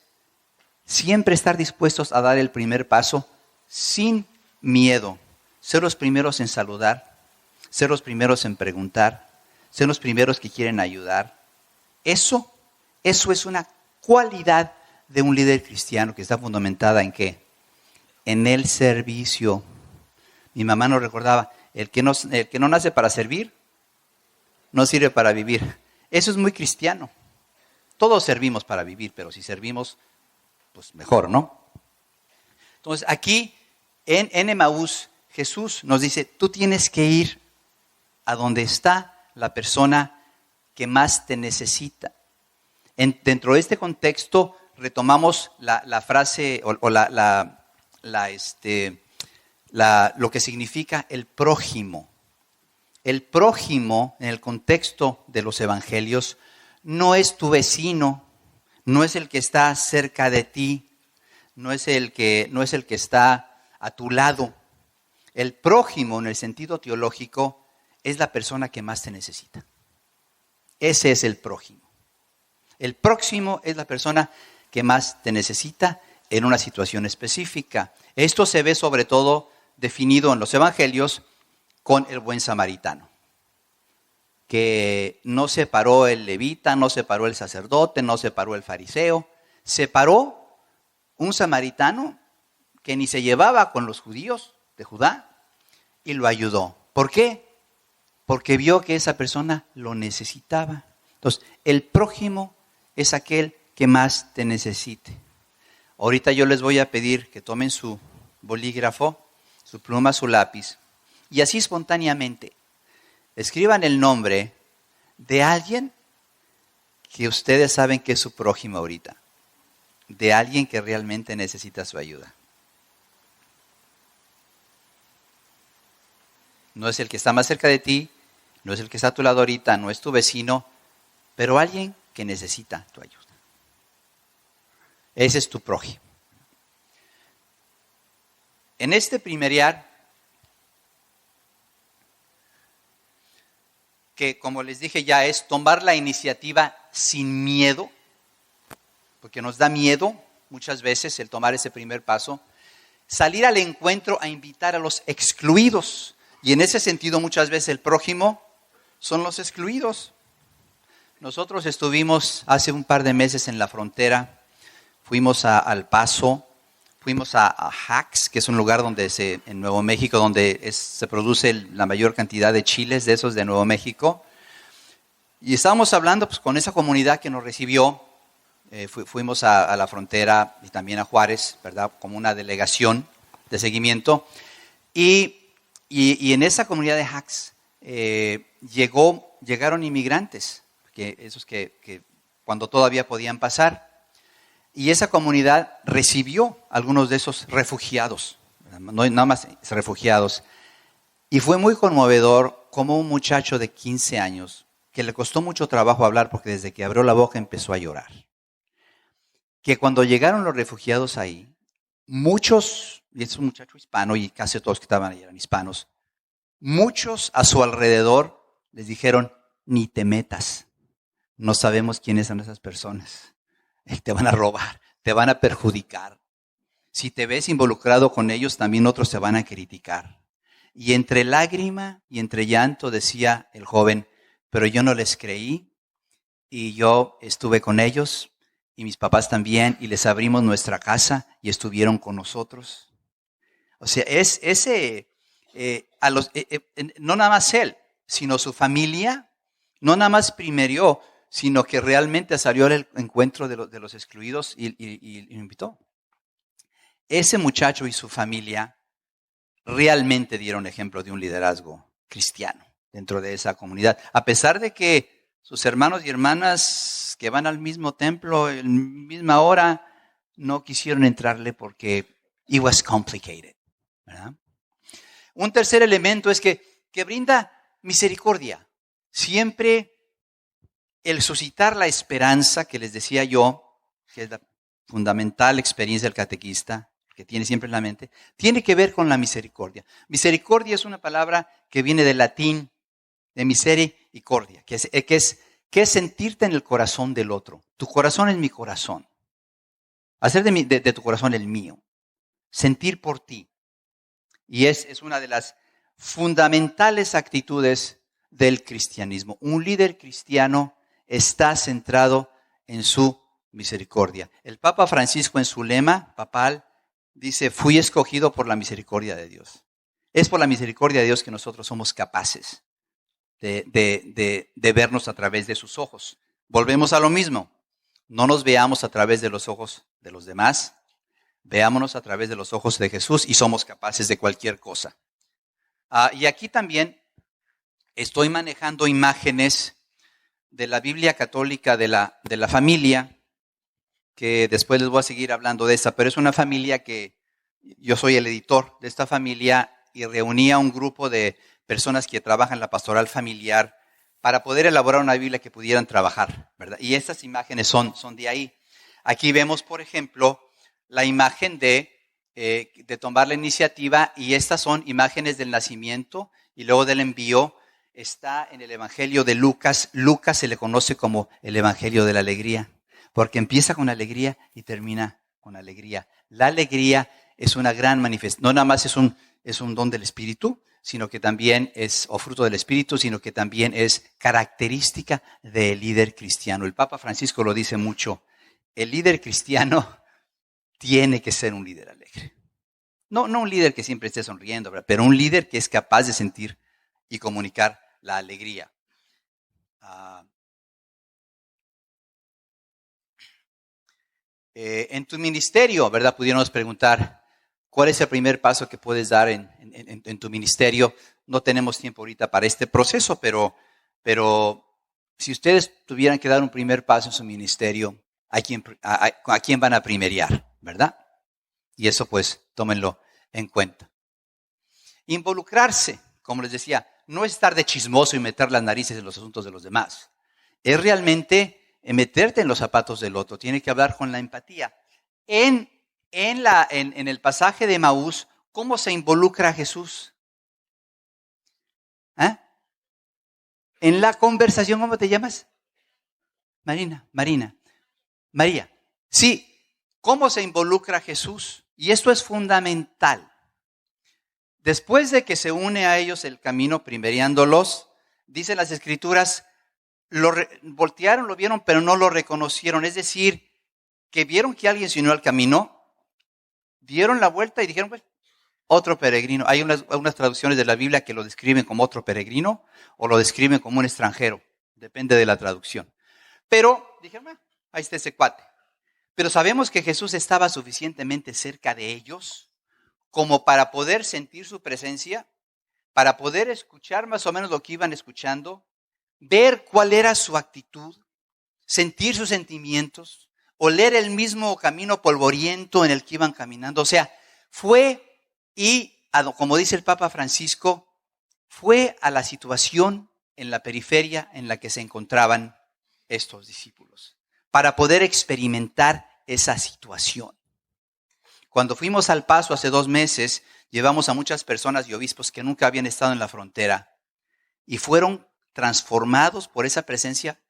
siempre estar dispuestos a dar el primer paso sin miedo. Ser los primeros en saludar. Ser los primeros en preguntar, ser los primeros que quieren ayudar. Eso es una cualidad de un líder cristiano que está fundamentada ¿en qué? En el servicio. Mi mamá nos recordaba, el que no nace para servir, no sirve para vivir. Eso es muy cristiano. Todos servimos para vivir, pero si servimos, pues mejor, ¿no? Entonces aquí en Emaús, Jesús nos dice, tú tienes que ir a donde está la persona que más te necesita. Dentro de este contexto retomamos la frase o lo que significa el prójimo. El prójimo en el contexto de los evangelios no es tu vecino, no es el que está cerca de ti, no es el que está a tu lado. El prójimo, en el sentido teológico, es la persona que más te necesita. Ese es el prójimo. El próximo es la persona que más te necesita en una situación específica. Esto se ve sobre todo definido en los evangelios con el buen samaritano, que no se paró el levita, no se paró el sacerdote, no se paró el fariseo, se paró un samaritano que ni se llevaba con los judíos de Judá y lo ayudó. ¿Por qué? Porque vio que esa persona lo necesitaba. Entonces, el prójimo es aquel que más te necesite. Ahorita yo les voy a pedir que tomen su bolígrafo, su pluma, su lápiz, y así espontáneamente escriban el nombre de alguien que ustedes saben que es su prójimo ahorita, de alguien que realmente necesita su ayuda. No es el que está más cerca de ti, no es el que está a tu lado ahorita, no es tu vecino, pero alguien que necesita tu ayuda. Ese es tu prójimo. En este primeriar, que como les dije ya es tomar la iniciativa sin miedo, porque nos da miedo muchas veces el tomar ese primer paso, salir al encuentro a invitar a los excluidos. Y en ese sentido muchas veces el prójimo son los excluidos. Nosotros estuvimos hace un par de meses en la frontera, fuimos a El Paso, fuimos a Hacks, que es un lugar en Nuevo México donde se produce la mayor cantidad de chiles de esos de Nuevo México. Y estábamos hablando pues, con esa comunidad que nos recibió. Fuimos a la frontera y también a Juárez, ¿verdad? Como una delegación de seguimiento. Y en esa comunidad de Hacks llegaron inmigrantes, esos que cuando todavía podían pasar. Y esa comunidad recibió algunos de esos refugiados, no nada más refugiados. Y fue muy conmovedor como un muchacho de 15 años, que le costó mucho trabajo hablar porque desde que abrió la boca empezó a llorar. Que cuando llegaron los refugiados ahí, muchos, y es un muchacho hispano y casi todos que estaban ahí eran hispanos, muchos a su alrededor les dijeron, ni te metas, no sabemos quiénes son esas personas. Te van a robar, te van a perjudicar. Si te ves involucrado con ellos, también otros te van a criticar. Y entre lágrima y entre llanto decía el joven, pero yo no les creí y yo estuve con ellos y mis papás también y les abrimos nuestra casa y estuvieron con nosotros. O sea, no nada más él, sino su familia, no nada más primerió, sino que realmente salió al encuentro de los excluidos y invitó. Ese muchacho y su familia realmente dieron ejemplo de un liderazgo cristiano dentro de esa comunidad. A pesar de que sus hermanos y hermanas que van al mismo templo en la misma hora no quisieron entrarle porque it was complicated, ¿verdad? Un tercer elemento es que brinda misericordia. Siempre el suscitar la esperanza, que les decía yo, que es la fundamental experiencia del catequista, que tiene siempre en la mente, tiene que ver con la misericordia. Misericordia es una palabra que viene del latín, de misericordia, que es sentirte en el corazón del otro. Tu corazón es mi corazón. Hacer de tu corazón el mío. Sentir por ti. Y es una de las fundamentales actitudes del cristianismo. Un líder cristiano está centrado en su misericordia. El Papa Francisco en su lema papal dice, fui escogido por la misericordia de Dios. Es por la misericordia de Dios que nosotros somos capaces de vernos a través de sus ojos. Volvemos a lo mismo. No nos veamos a través de los ojos de los demás. Veámonos a través de los ojos de Jesús y somos capaces de cualquier cosa. Y aquí también estoy manejando imágenes de la Biblia católica de la familia, que después les voy a seguir hablando de esta, pero es una familia que yo soy el editor de esta familia y reuní a un grupo de personas que trabajan en la pastoral familiar para poder elaborar una Biblia que pudieran trabajar, ¿verdad? Y estas imágenes son de ahí. Aquí vemos, por ejemplo, la imagen de tomar la iniciativa, y estas son imágenes del nacimiento y luego del envío. Está en el Evangelio de Lucas. Lucas se le conoce como el Evangelio de la alegría, porque empieza con alegría y termina con alegría. La alegría es una gran manifestación, no nada más es un don del Espíritu, sino que también o fruto del Espíritu, sino que también es característica del líder cristiano. El Papa Francisco lo dice mucho: el líder cristiano tiene que ser un líder alegre. No un líder que siempre esté sonriendo, ¿verdad? Pero un líder que es capaz de sentir y comunicar la alegría. En tu ministerio, ¿verdad? Pudiéramos preguntar, ¿cuál es el primer paso que puedes dar en tu ministerio? No tenemos tiempo ahorita para este proceso, pero si ustedes tuvieran que dar un primer paso en su ministerio, ¿a quién van a primeriar, verdad? Y eso pues tómenlo en cuenta. Involucrarse, como les decía, no es estar de chismoso y meter las narices en los asuntos de los demás. Es realmente meterte en los zapatos del otro. Tiene que hablar con la empatía. En el pasaje de Maús, ¿cómo se involucra Jesús? En la conversación, ¿cómo te llamas? María. Sí, ¿cómo se involucra Jesús? Y esto es fundamental. Después de que se une a ellos el camino, primeriándolos, dicen las Escrituras, voltearon, lo vieron, pero no lo reconocieron. Es decir, que vieron que alguien se unió al camino, dieron la vuelta y dijeron, pues, otro peregrino. Hay unas traducciones de la Biblia que lo describen como otro peregrino o lo describen como un extranjero. Depende de la traducción. Pero dijeron, ahí está ese cuate. Pero sabemos que Jesús estaba suficientemente cerca de ellos como para poder sentir su presencia, para poder escuchar más o menos lo que iban escuchando, ver cuál era su actitud, sentir sus sentimientos, oler el mismo camino polvoriento en el que iban caminando. O sea, como dice el Papa Francisco, fue a la situación en la periferia en la que se encontraban estos discípulos, para poder experimentar esa situación. Cuando fuimos al Paso hace 2 meses, llevamos a muchas personas y obispos que nunca habían estado en la frontera y fueron transformados por esa presencia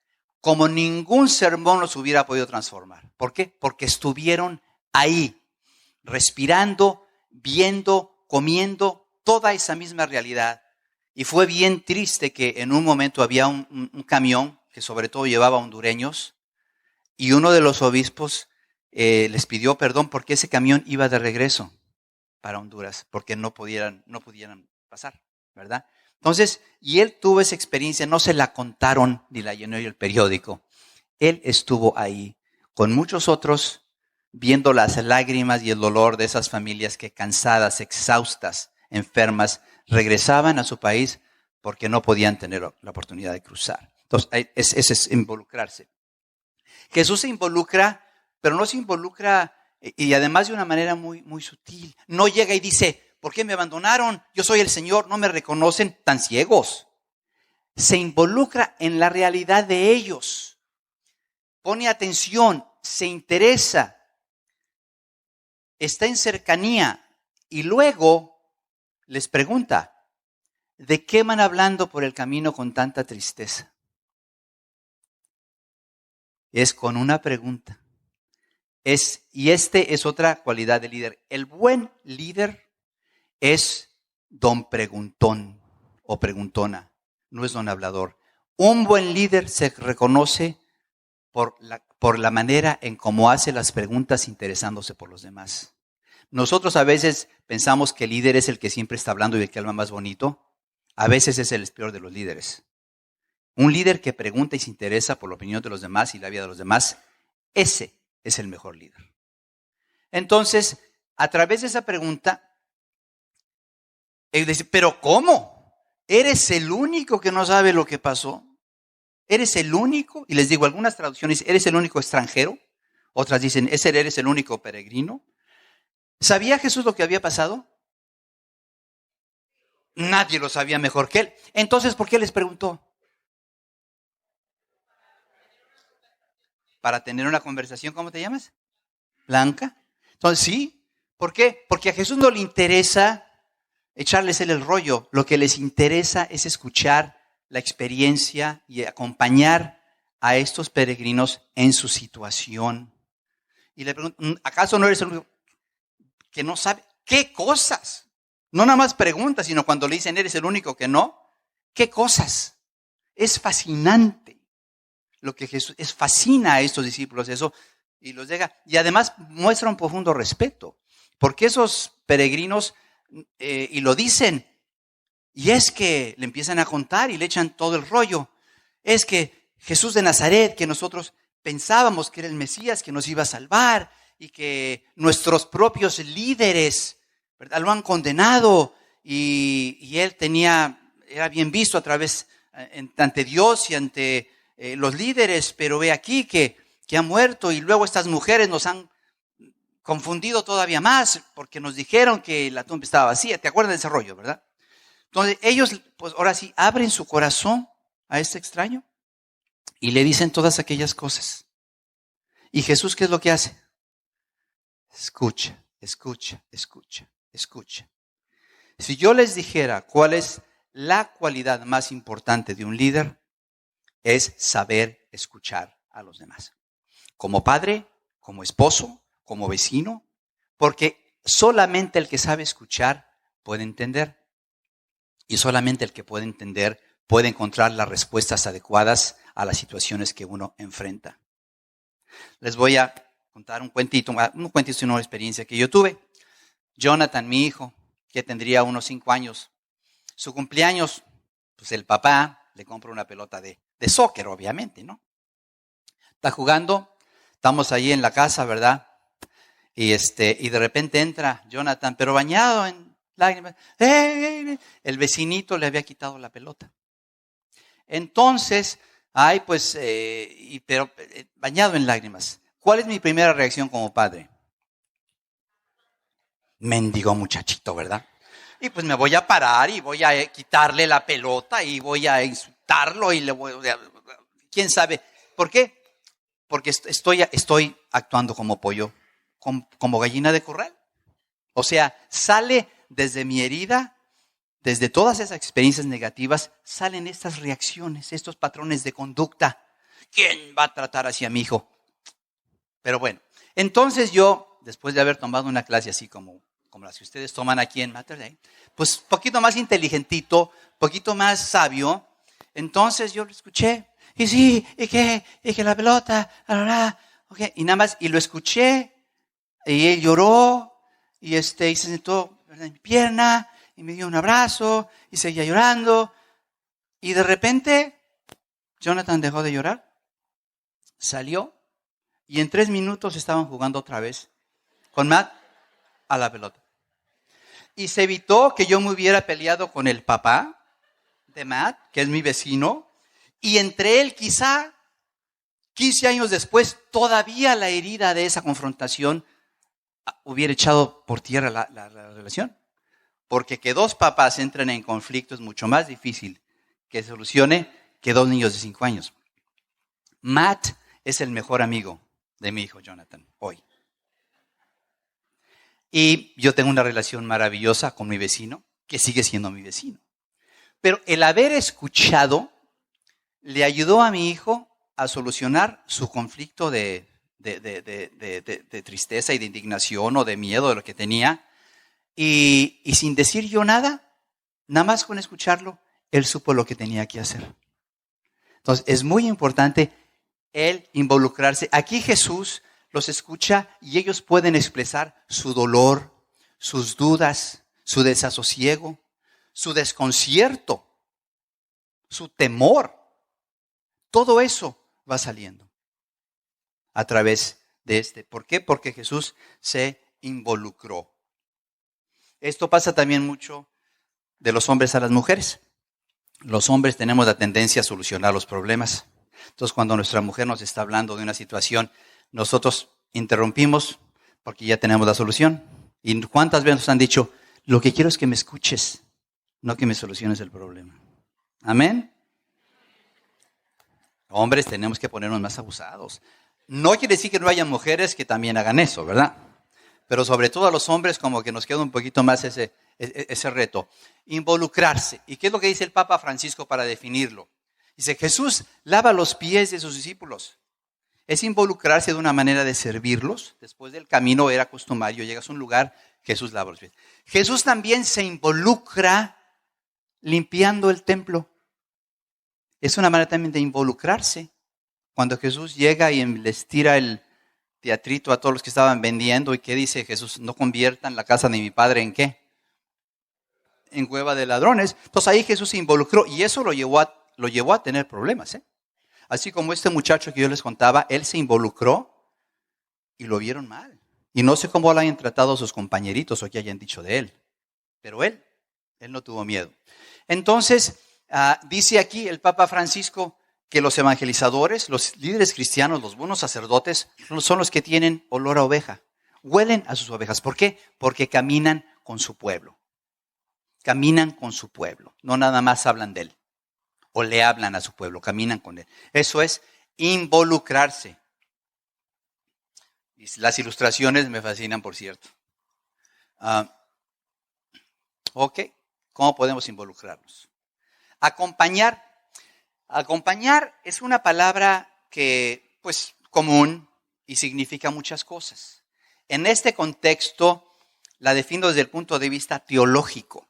como ningún sermón los hubiera podido transformar. ¿Por qué? Porque estuvieron ahí, respirando, viendo, comiendo toda esa misma realidad. Y fue bien triste que en un momento había un camión que sobre todo llevaba hondureños, y uno de los obispos les pidió perdón porque ese camión iba de regreso para Honduras, porque no pudieran pasar, ¿verdad? Entonces, y él tuvo esa experiencia, no se la contaron ni la llenó el periódico. Él estuvo ahí con muchos otros, viendo las lágrimas y el dolor de esas familias que, cansadas, exhaustas, enfermas, regresaban a su país porque no podían tener la oportunidad de cruzar. Entonces, ese es involucrarse. Jesús se involucra, pero no se involucra, y además de una manera muy, muy sutil. No llega y dice, ¿por qué me abandonaron? Yo soy el Señor, no me reconocen, tan ciegos. Se involucra en la realidad de ellos. Pone atención, se interesa, está en cercanía y luego les pregunta, ¿de qué van hablando por el camino con tanta tristeza? Es con una pregunta. Y es otra cualidad del líder. El buen líder es don preguntón o preguntona, no es don hablador. Un buen líder se reconoce por la manera en cómo hace las preguntas interesándose por los demás. Nosotros a veces pensamos que el líder es el que siempre está hablando y el que habla más bonito. A veces es el peor de los líderes. Un líder que pregunta y se interesa por la opinión de los demás y la vida de los demás, ese es el mejor líder. Entonces, a través de esa pregunta, él dice, ¿pero cómo? ¿Eres el único que no sabe lo que pasó? ¿Eres el único? Y les digo, algunas traducciones, ¿eres el único extranjero? Otras dicen, ¿eres el único peregrino? ¿Sabía Jesús lo que había pasado? Nadie lo sabía mejor que él. Entonces, ¿por qué les preguntó? para tener una conversación, ¿cómo te llamas? Blanca. Entonces, sí. ¿Por qué? Porque a Jesús no le interesa echarles el rollo. Lo que les interesa es escuchar la experiencia y acompañar a estos peregrinos en su situación. Y le pregunto, ¿acaso no eres el único que no sabe qué cosas? No nada más pregunta, sino cuando le dicen, ¿eres el único que no? ¿Qué cosas? Es fascinante lo que Jesús, fascina a estos discípulos eso, y los deja, y además muestra un profundo respeto, porque esos peregrinos, y lo dicen, y es que le empiezan a contar y le echan todo el rollo, es que Jesús de Nazaret, que nosotros pensábamos que era el Mesías, que nos iba a salvar, y que nuestros propios líderes, ¿verdad?, lo han condenado, y él era bien visto a través, ante Dios y ante los líderes, pero ve aquí que ha muerto, y luego estas mujeres nos han confundido todavía más, porque nos dijeron que la tumba estaba vacía. ¿Te acuerdas de ese rollo, verdad? Entonces ellos, pues ahora sí, abren su corazón a este extraño y le dicen todas aquellas cosas. ¿Y Jesús qué es lo que hace? Escucha, escucha, escucha, escucha. Si yo les dijera cuál es la cualidad más importante de un líder, es saber escuchar a los demás. Como padre, como esposo, como vecino, porque solamente el que sabe escuchar puede entender. Y solamente el que puede entender puede encontrar las respuestas adecuadas a las situaciones que uno enfrenta. Les voy a contar un cuentito, una experiencia que yo tuve. Jonathan, mi hijo, que tendría unos 5 años, su cumpleaños, pues el papá le compra una pelota de soccer, obviamente, ¿no? Está jugando, estamos ahí en la casa, ¿verdad? Y de repente entra Jonathan, pero bañado en lágrimas. El vecinito le había quitado la pelota. Entonces, pero bañado en lágrimas. ¿Cuál es mi primera reacción como padre? Mendigo muchachito, ¿verdad? Y pues me voy a parar y voy a quitarle la pelota y voy a insultarlo y le voy a... ¿Quién sabe? ¿Por qué? Porque estoy actuando como pollo, como gallina de corral. O sea, sale desde mi herida, desde todas esas experiencias negativas, salen estas reacciones, estos patrones de conducta. ¿Quién va a tratar así a mi hijo? Pero bueno, entonces yo, después de haber tomado una clase así como las que ustedes toman aquí en Mater Dei, pues poquito más inteligentito, poquito más sabio, entonces yo lo escuché. Y sí, y que la pelota, okay, y nada más, y lo escuché, y él lloró, y se sentó en mi pierna, y me dio un abrazo, y seguía llorando, y de repente, Jonathan dejó de llorar, salió, y en 3 minutos estaban jugando otra vez, con Matt, a la pelota. Y se evitó que yo me hubiera peleado con el papá de Matt, que es mi vecino, y entre él quizá 15 años después, todavía la herida de esa confrontación hubiera echado por tierra la relación. Porque que 2 papás entren en conflicto es mucho más difícil que se solucione que 2 niños de 5 años. Matt es el mejor amigo de mi hijo Jonathan hoy. Y yo tengo una relación maravillosa con mi vecino, que sigue siendo mi vecino. Pero el haber escuchado le ayudó a mi hijo a solucionar su conflicto de tristeza y de indignación o de miedo de lo que tenía. Y sin decir yo nada más con escucharlo, él supo lo que tenía que hacer. Entonces, es muy importante el involucrarse. Aquí Jesús los escucha y ellos pueden expresar su dolor, sus dudas, su desasosiego, su desconcierto, su temor. Todo eso va saliendo a través de ¿Por qué? Porque Jesús se involucró. Esto pasa también mucho de los hombres a las mujeres. Los hombres tenemos la tendencia a solucionar los problemas. Entonces, cuando nuestra mujer nos está hablando de una situación, nosotros interrumpimos porque ya tenemos la solución. ¿Y cuántas veces nos han dicho, lo que quiero es que me escuches, no que me soluciones el problema? ¿Amén? Hombres, tenemos que ponernos más abusados. No quiere decir que no haya mujeres que también hagan eso, ¿verdad? Pero sobre todo a los hombres como que nos queda un poquito más ese reto. Involucrarse. ¿Y qué es lo que dice el Papa Francisco para definirlo? Dice, Jesús lava los pies de sus discípulos. Es involucrarse de una manera de servirlos. Después del camino era customarios, llegas a un lugar, Jesús lava los pies. Jesús también se involucra limpiando el templo. Es una manera también de involucrarse. Cuando Jesús llega y les tira el teatrito a todos los que estaban vendiendo, ¿y qué dice Jesús? No conviertan la casa de mi padre ¿en qué? En cueva de ladrones. Entonces ahí Jesús se involucró y eso lo llevó a tener problemas. Así como este muchacho que yo les contaba, él se involucró y lo vieron mal. Y no sé cómo lo hayan tratado sus compañeritos o qué hayan dicho de él. Pero él no tuvo miedo. Entonces, dice aquí el Papa Francisco que los evangelizadores, los líderes cristianos, los buenos sacerdotes, son los que tienen olor a oveja. Huelen a sus ovejas. ¿Por qué? Porque caminan con su pueblo. Caminan con su pueblo. No nada más hablan de él. O le hablan a su pueblo, caminan con él. Eso es involucrarse. Las ilustraciones me fascinan, por cierto. Ok, ¿cómo podemos involucrarnos? Acompañar. Acompañar es una palabra que, pues, común y significa muchas cosas. En este contexto, la defino desde el punto de vista teológico.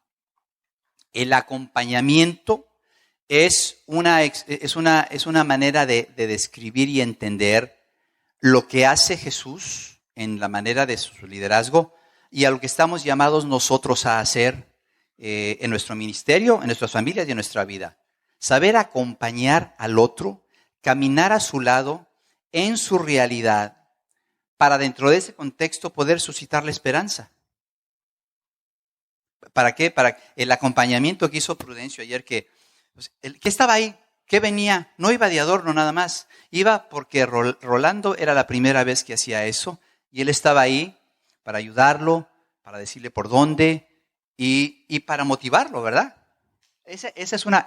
El acompañamiento es una manera de describir y entender lo que hace Jesús en la manera de su liderazgo y a lo que estamos llamados nosotros a hacer en nuestro ministerio, en nuestras familias y en nuestra vida. Saber acompañar al otro, caminar a su lado, en su realidad, para dentro de ese contexto poder suscitarle esperanza. ¿Para qué? Para el acompañamiento que hizo Prudencio ayer, que estaba ahí, que venía, no iba de adorno nada más, iba porque Rolando era la primera vez que hacía eso, y él estaba ahí para ayudarlo, para decirle por dónde, y para motivarlo, ¿verdad? Esa es una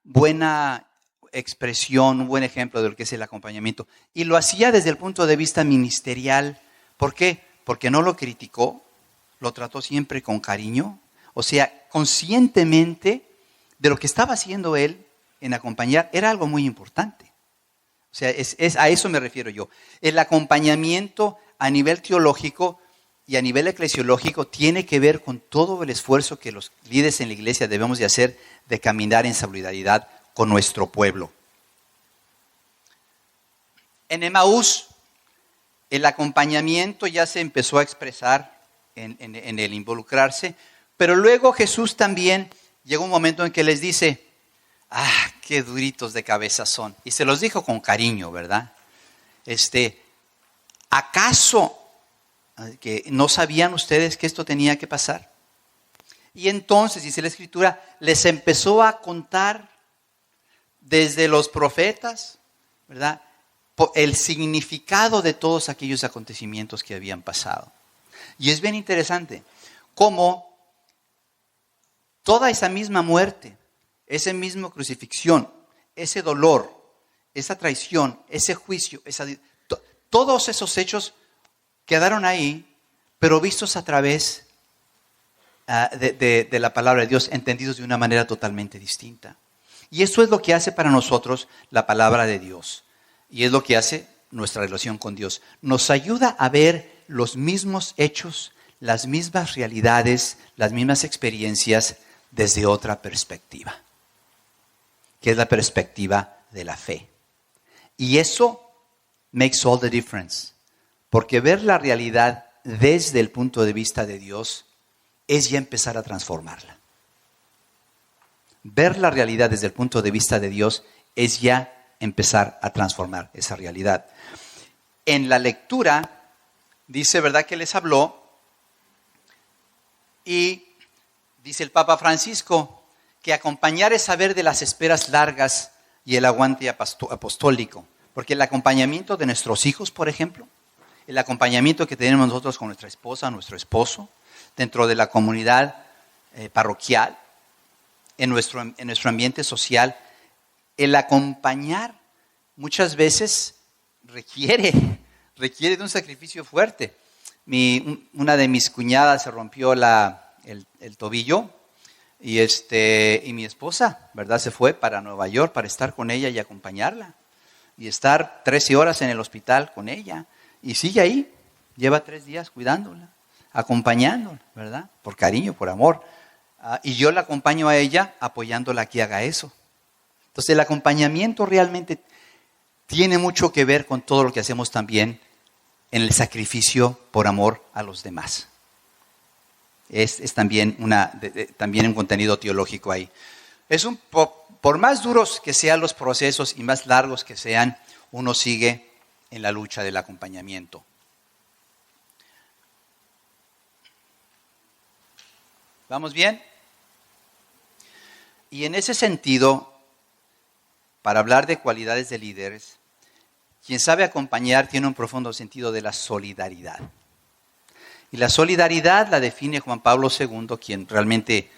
buena expresión, un buen ejemplo de lo que es el acompañamiento. Y lo hacía desde el punto de vista ministerial. ¿Por qué? Porque no lo criticó, lo trató siempre con cariño. O sea, conscientemente de lo que estaba haciendo él en acompañar era algo muy importante. O sea, a eso me refiero yo. El acompañamiento a nivel teológico y a nivel eclesiológico tiene que ver con todo el esfuerzo que los líderes en la iglesia debemos de hacer de caminar en solidaridad con nuestro pueblo. En Emaús, el acompañamiento ya se empezó a expresar en el involucrarse, pero luego Jesús también llegó un momento en que les dice, qué duritos de cabeza son. Y se los dijo con cariño, ¿verdad? ¿Acaso que no sabían ustedes que esto tenía que pasar? Y entonces, dice la Escritura, les empezó a contar desde los profetas, ¿verdad?, el significado de todos aquellos acontecimientos que habían pasado. Y es bien interesante cómo toda esa misma muerte, esa misma crucifixión, ese dolor, esa traición, ese juicio, todos esos hechos quedaron ahí, pero vistos a través de la palabra de Dios, entendidos de una manera totalmente distinta. Y eso es lo que hace para nosotros la palabra de Dios. Y es lo que hace nuestra relación con Dios. Nos ayuda a ver los mismos hechos, las mismas realidades, las mismas experiencias desde otra perspectiva, que es la perspectiva de la fe. Y eso makes all the difference. Porque ver la realidad desde el punto de vista de Dios es ya empezar a transformarla. Ver la realidad desde el punto de vista de Dios es ya empezar a transformar esa realidad. En la lectura dice, ¿verdad?, que les habló y dice el Papa Francisco que acompañar es saber de las esperas largas y el aguante apostólico. Porque el acompañamiento de nuestros hijos, por ejemplo, el acompañamiento que tenemos nosotros con nuestra esposa, nuestro esposo, dentro de la comunidad parroquial, en nuestro ambiente social, el acompañar muchas veces requiere de un sacrificio fuerte. Una de mis cuñadas se rompió el tobillo y mi esposa, ¿verdad? Se fue para Nueva York para estar con ella y acompañarla. Y estar 13 horas en el hospital con ella. Y sigue ahí, lleva 3 días cuidándola, acompañándola, ¿verdad? Por cariño, por amor. Y yo la acompaño a ella apoyándola a que haga eso. Entonces el acompañamiento realmente tiene mucho que ver con todo lo que hacemos también en el sacrificio por amor a los demás. Es también, también un contenido teológico ahí. Por más duros que sean los procesos y más largos que sean, uno sigue en la lucha del acompañamiento. ¿Vamos bien? Y en ese sentido, para hablar de cualidades de líderes, quien sabe acompañar tiene un profundo sentido de la solidaridad. Y la solidaridad la define Juan Pablo II, quien realmente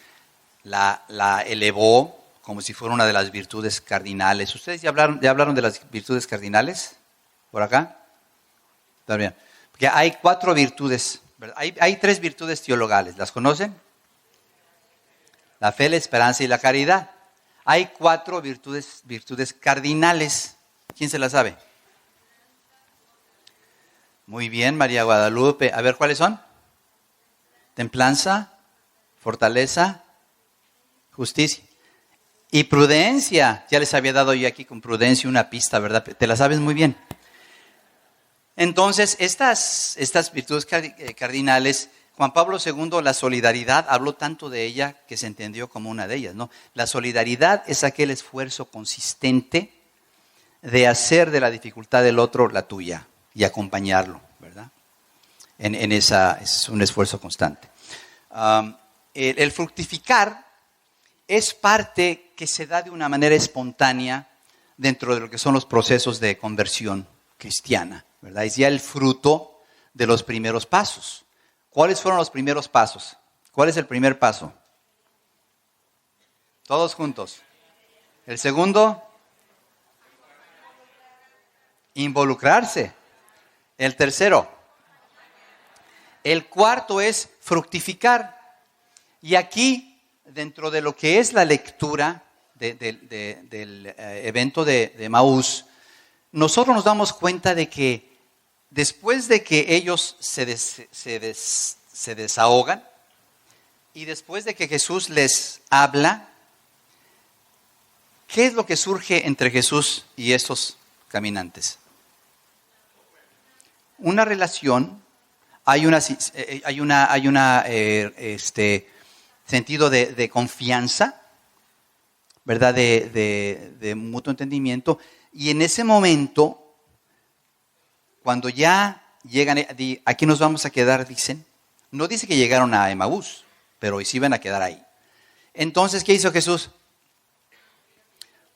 la elevó como si fuera una de las virtudes cardinales. ¿Ustedes ya hablaron de las virtudes cardinales? ¿Por acá? Está bien. Porque hay 4 virtudes. Hay 3 virtudes teologales. ¿Las conocen? La fe, la esperanza y la caridad. Hay 4 virtudes cardinales. ¿Quién se las sabe? Muy bien, María Guadalupe. A ver, ¿cuáles son? Templanza, fortaleza, justicia y prudencia. Ya les había dado yo aquí con prudencia una pista, ¿verdad? Te la sabes muy bien. Entonces, estas virtudes cardinales, Juan Pablo II, la solidaridad, habló tanto de ella que se entendió como una de ellas, ¿no? La solidaridad es aquel esfuerzo consistente de hacer de la dificultad del otro la tuya y acompañarlo, ¿verdad? Es un esfuerzo constante. El fructificar es parte que se da de una manera espontánea dentro de lo que son los procesos de conversión cristiana, ¿verdad? Es ya el fruto de los primeros pasos. ¿Cuáles fueron los primeros pasos? ¿Cuál es el primer paso? Todos juntos. El segundo, involucrarse. El tercero. El cuarto es fructificar. Y aquí, dentro de lo que es la lectura del evento de Emaús, nosotros nos damos cuenta de que después de que ellos se desahogan y después de que Jesús les habla, ¿qué es lo que surge entre Jesús y estos caminantes? Una relación, hay un sentido de confianza, ¿verdad? De mutuo entendimiento. Y en ese momento, cuando ya llegan, aquí nos vamos a quedar, dicen. No dice que llegaron a Emaús, pero sí iban a quedar ahí. Entonces, ¿qué hizo Jesús?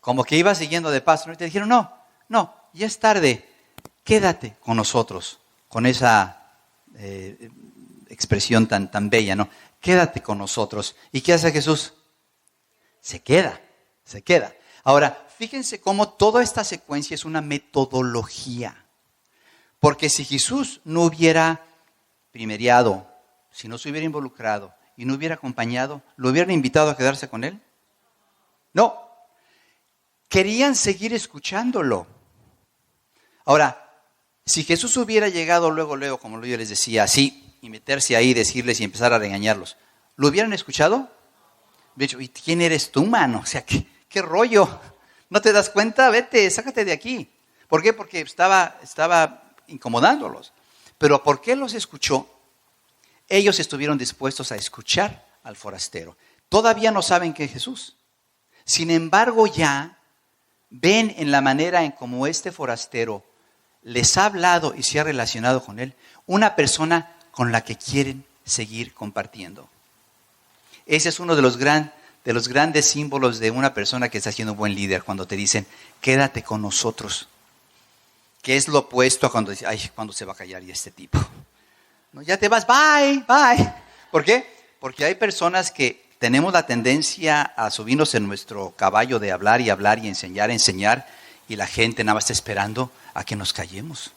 Como que iba siguiendo de paso. Y te dijeron, no, ya es tarde. Quédate con nosotros, con esa expresión tan bella, ¿no? Quédate con nosotros. ¿Y qué hace Jesús? Se queda. Ahora, fíjense cómo toda esta secuencia es una metodología. Porque si Jesús no hubiera primereado, si no se hubiera involucrado y no hubiera acompañado, ¿lo hubieran invitado a quedarse con él? No. Querían seguir escuchándolo. Ahora, si Jesús hubiera llegado luego, como yo les decía, así, y meterse ahí, decirles y empezar a regañarlos, ¿lo hubieran escuchado? De hecho, ¿y quién eres tú, mano? O sea, ¿qué rollo? ¿No te das cuenta? Vete, sácate de aquí. ¿Por qué? Porque estaba incomodándolos. Pero ¿por qué los escuchó? Ellos estuvieron dispuestos a escuchar al forastero. Todavía no saben que es Jesús. Sin embargo, ya ven en la manera en cómo este forastero les ha hablado y se ha relacionado con él, una persona con la que quieren seguir compartiendo. Ese es uno de los grandes símbolos de una persona que está siendo un buen líder, cuando te dicen, quédate con nosotros. Que es lo opuesto a cuando dicen, ¿cuándo se va a callar ya este tipo? No, ya te vas, bye. ¿Por qué? Porque hay personas que tenemos la tendencia a subirnos en nuestro caballo de hablar y enseñar, y la gente nada más está esperando a que nos callemos.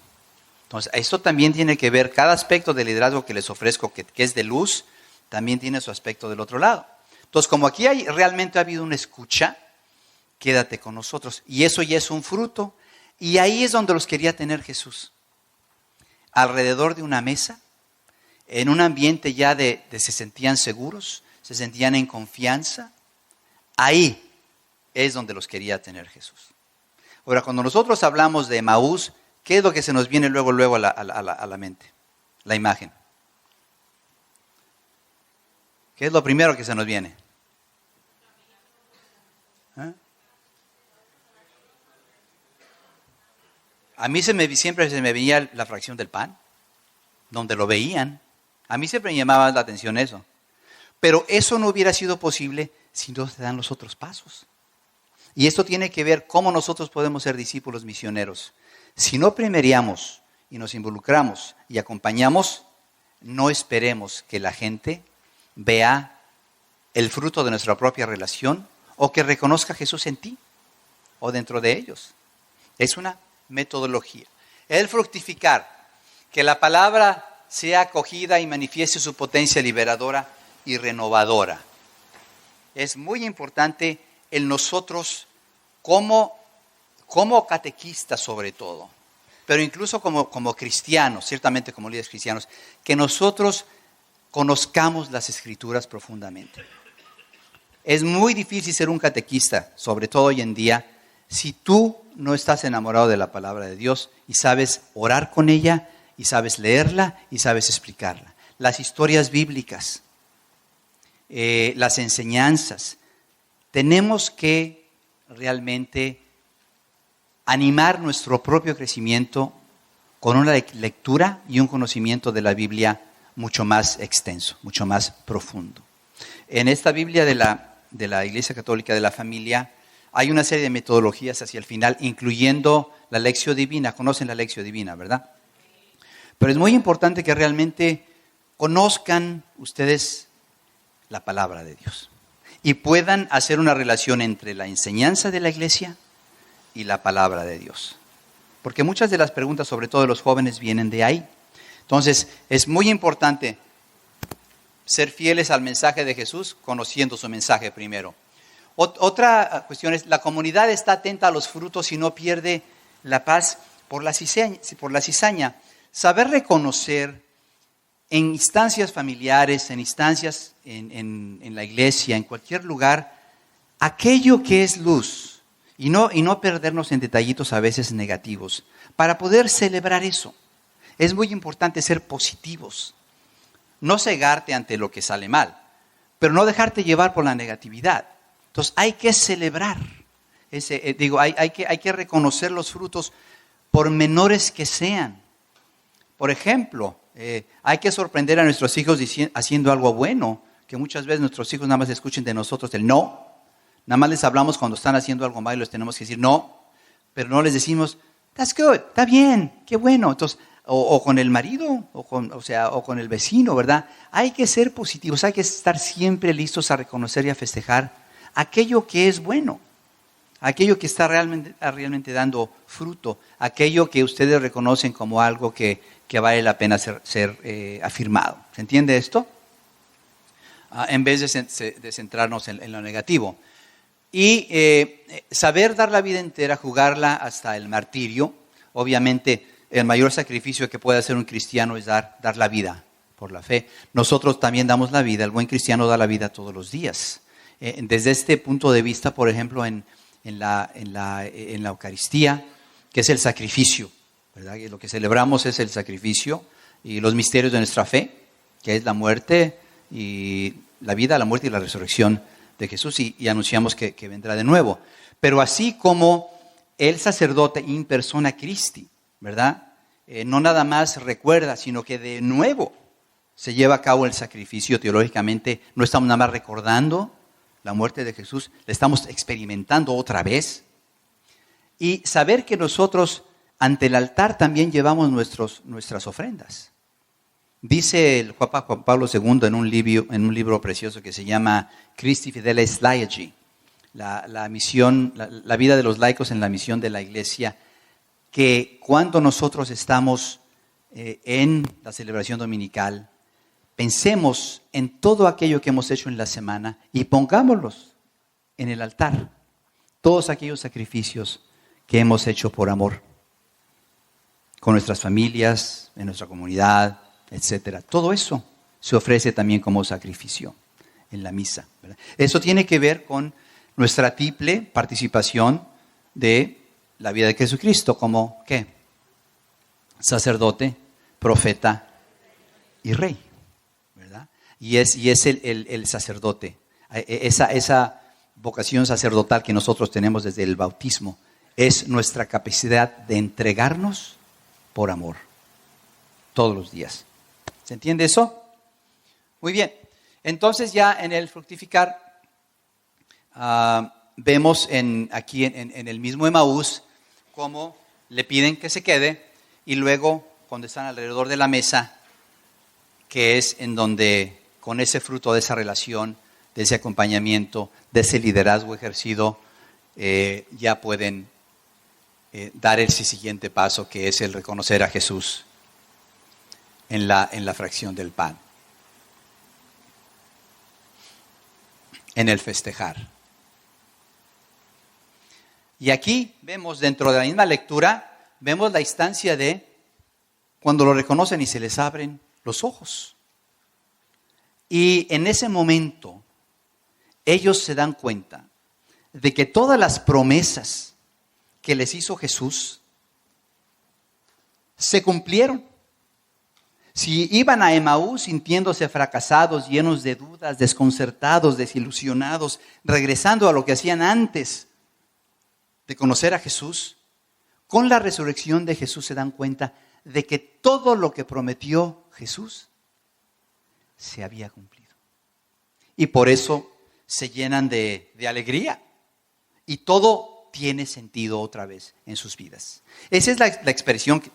Entonces, esto también tiene que ver, cada aspecto del liderazgo que les ofrezco, que es de luz, también tiene su aspecto del otro lado. Entonces, como aquí realmente ha habido una escucha, quédate con nosotros. Y eso ya es un fruto. Y ahí es donde los quería tener Jesús. Alrededor de una mesa, en un ambiente ya de se sentían seguros, se sentían en confianza. Ahí es donde los quería tener Jesús. Ahora, cuando nosotros hablamos de Emaús, ¿qué es lo que se nos viene luego a la mente? La imagen. ¿Qué es lo primero que se nos viene? ¿Eh? A mí siempre se me veía la fracción del pan, donde lo veían. A mí siempre me llamaba la atención eso. Pero eso no hubiera sido posible si no se dan los otros pasos. Y esto tiene que ver cómo nosotros podemos ser discípulos misioneros. Si no primereamos y nos involucramos y acompañamos, no esperemos que la gente vea el fruto de nuestra propia relación o que reconozca a Jesús en ti o dentro de ellos. Es una metodología. El fructificar, que la palabra sea acogida y manifieste su potencia liberadora y renovadora. Es muy importante en nosotros como catequistas sobre todo, pero incluso como cristianos, ciertamente como líderes cristianos, que nosotros conozcamos las Escrituras profundamente. Es muy difícil ser un catequista, sobre todo hoy en día, si tú no estás enamorado de la palabra de Dios y sabes orar con ella, y sabes leerla y sabes explicarla. Las historias bíblicas, las enseñanzas. Tenemos que realmente animar nuestro propio crecimiento con una lectura y un conocimiento de la Biblia mucho más extenso, mucho más profundo. En esta Biblia de la Iglesia Católica de la Familia hay una serie de metodologías hacia el final, incluyendo la Lectio Divina. Conocen la Lectio Divina, ¿verdad? Pero es muy importante que realmente conozcan ustedes la palabra de Dios y puedan hacer una relación entre la enseñanza de la iglesia y la palabra de Dios. Porque muchas de las preguntas, sobre todo de los jóvenes, vienen de ahí. Entonces, es muy importante ser fieles al mensaje de Jesús, conociendo su mensaje primero. Otra cuestión es, la comunidad está atenta a los frutos y no pierde la paz por la cizaña. Saber reconocer en instancias familiares, en instancias en la iglesia, en cualquier lugar, aquello que es luz y no perdernos en detallitos a veces negativos, para poder celebrar eso. Es muy importante ser positivos, no cegarte ante lo que sale mal, pero no dejarte llevar por la negatividad. Entonces hay que celebrar, hay que reconocer los frutos por menores que sean. Por ejemplo, hay que sorprender a nuestros hijos haciendo algo bueno, que muchas veces nuestros hijos nada más escuchen de nosotros el no. Nada más les hablamos cuando están haciendo algo malo y les tenemos que decir no, pero no les decimos, that's good, está bien, qué bueno. Entonces, o con el marido, o con el vecino, ¿verdad? Hay que ser positivos, hay que estar siempre listos a reconocer y a festejar aquello que es bueno, aquello que está realmente dando fruto, aquello que ustedes reconocen como algo que vale la pena ser afirmado. ¿Se entiende esto? En vez de centrarnos en lo negativo. Y saber dar la vida entera, jugarla hasta el martirio. Obviamente, el mayor sacrificio que puede hacer un cristiano es dar la vida por la fe. Nosotros también damos la vida, el buen cristiano da la vida todos los días. Desde este punto de vista, por ejemplo, en la Eucaristía, que es el sacrificio, ¿verdad? Lo que celebramos es el sacrificio y los misterios de nuestra fe, que es la muerte y la vida, la muerte y la resurrección de Jesús, y anunciamos que vendrá de nuevo. Pero así como el sacerdote in persona Christi, ¿verdad? No nada más recuerda, sino que de nuevo se lleva a cabo el sacrificio teológicamente. No estamos nada más recordando la muerte de Jesús, la estamos experimentando otra vez. Y saber que nosotros ante el altar también llevamos nuestras ofrendas. Dice el Papa Juan Pablo II en un libro precioso que se llama Christi Fidelis Laici, la vida de los laicos en la misión de la Iglesia. que cuando nosotros estamos en la celebración dominical, pensemos en todo aquello que hemos hecho en la semana y pongámoslos en el altar. Todos aquellos sacrificios que hemos hecho por amor, con nuestras familias, en nuestra comunidad, etcétera. Todo eso se ofrece también como sacrificio en la misa, ¿verdad? Eso tiene que ver con nuestra triple participación de la vida de Jesucristo como, ¿qué? Sacerdote, profeta y rey, ¿verdad? Y es el sacerdote. Esa vocación sacerdotal que nosotros tenemos desde el bautismo es nuestra capacidad de entregarnos por amor todos los días. ¿Se entiende eso? Muy bien. Entonces ya en el fructificar vemos aquí en el mismo Emaús cómo le piden que se quede y luego cuando están alrededor de la mesa, que es en donde con ese fruto de esa relación, de ese acompañamiento, de ese liderazgo ejercido, ya pueden dar ese siguiente paso que es el reconocer a Jesús en la fracción del pan, en el festejar. Y aquí vemos dentro de la misma lectura, vemos la instancia de cuando lo reconocen y se les abren los ojos. Y en ese momento ellos se dan cuenta de que todas las promesas que les hizo Jesús se cumplieron. Si iban a Emaús sintiéndose fracasados, llenos de dudas, desconcertados, desilusionados, regresando a lo que hacían antes de conocer a Jesús, con la resurrección de Jesús se dan cuenta de que todo lo que prometió Jesús se había cumplido. Y por eso se llenan de alegría y todo tiene sentido otra vez en sus vidas. Esa es la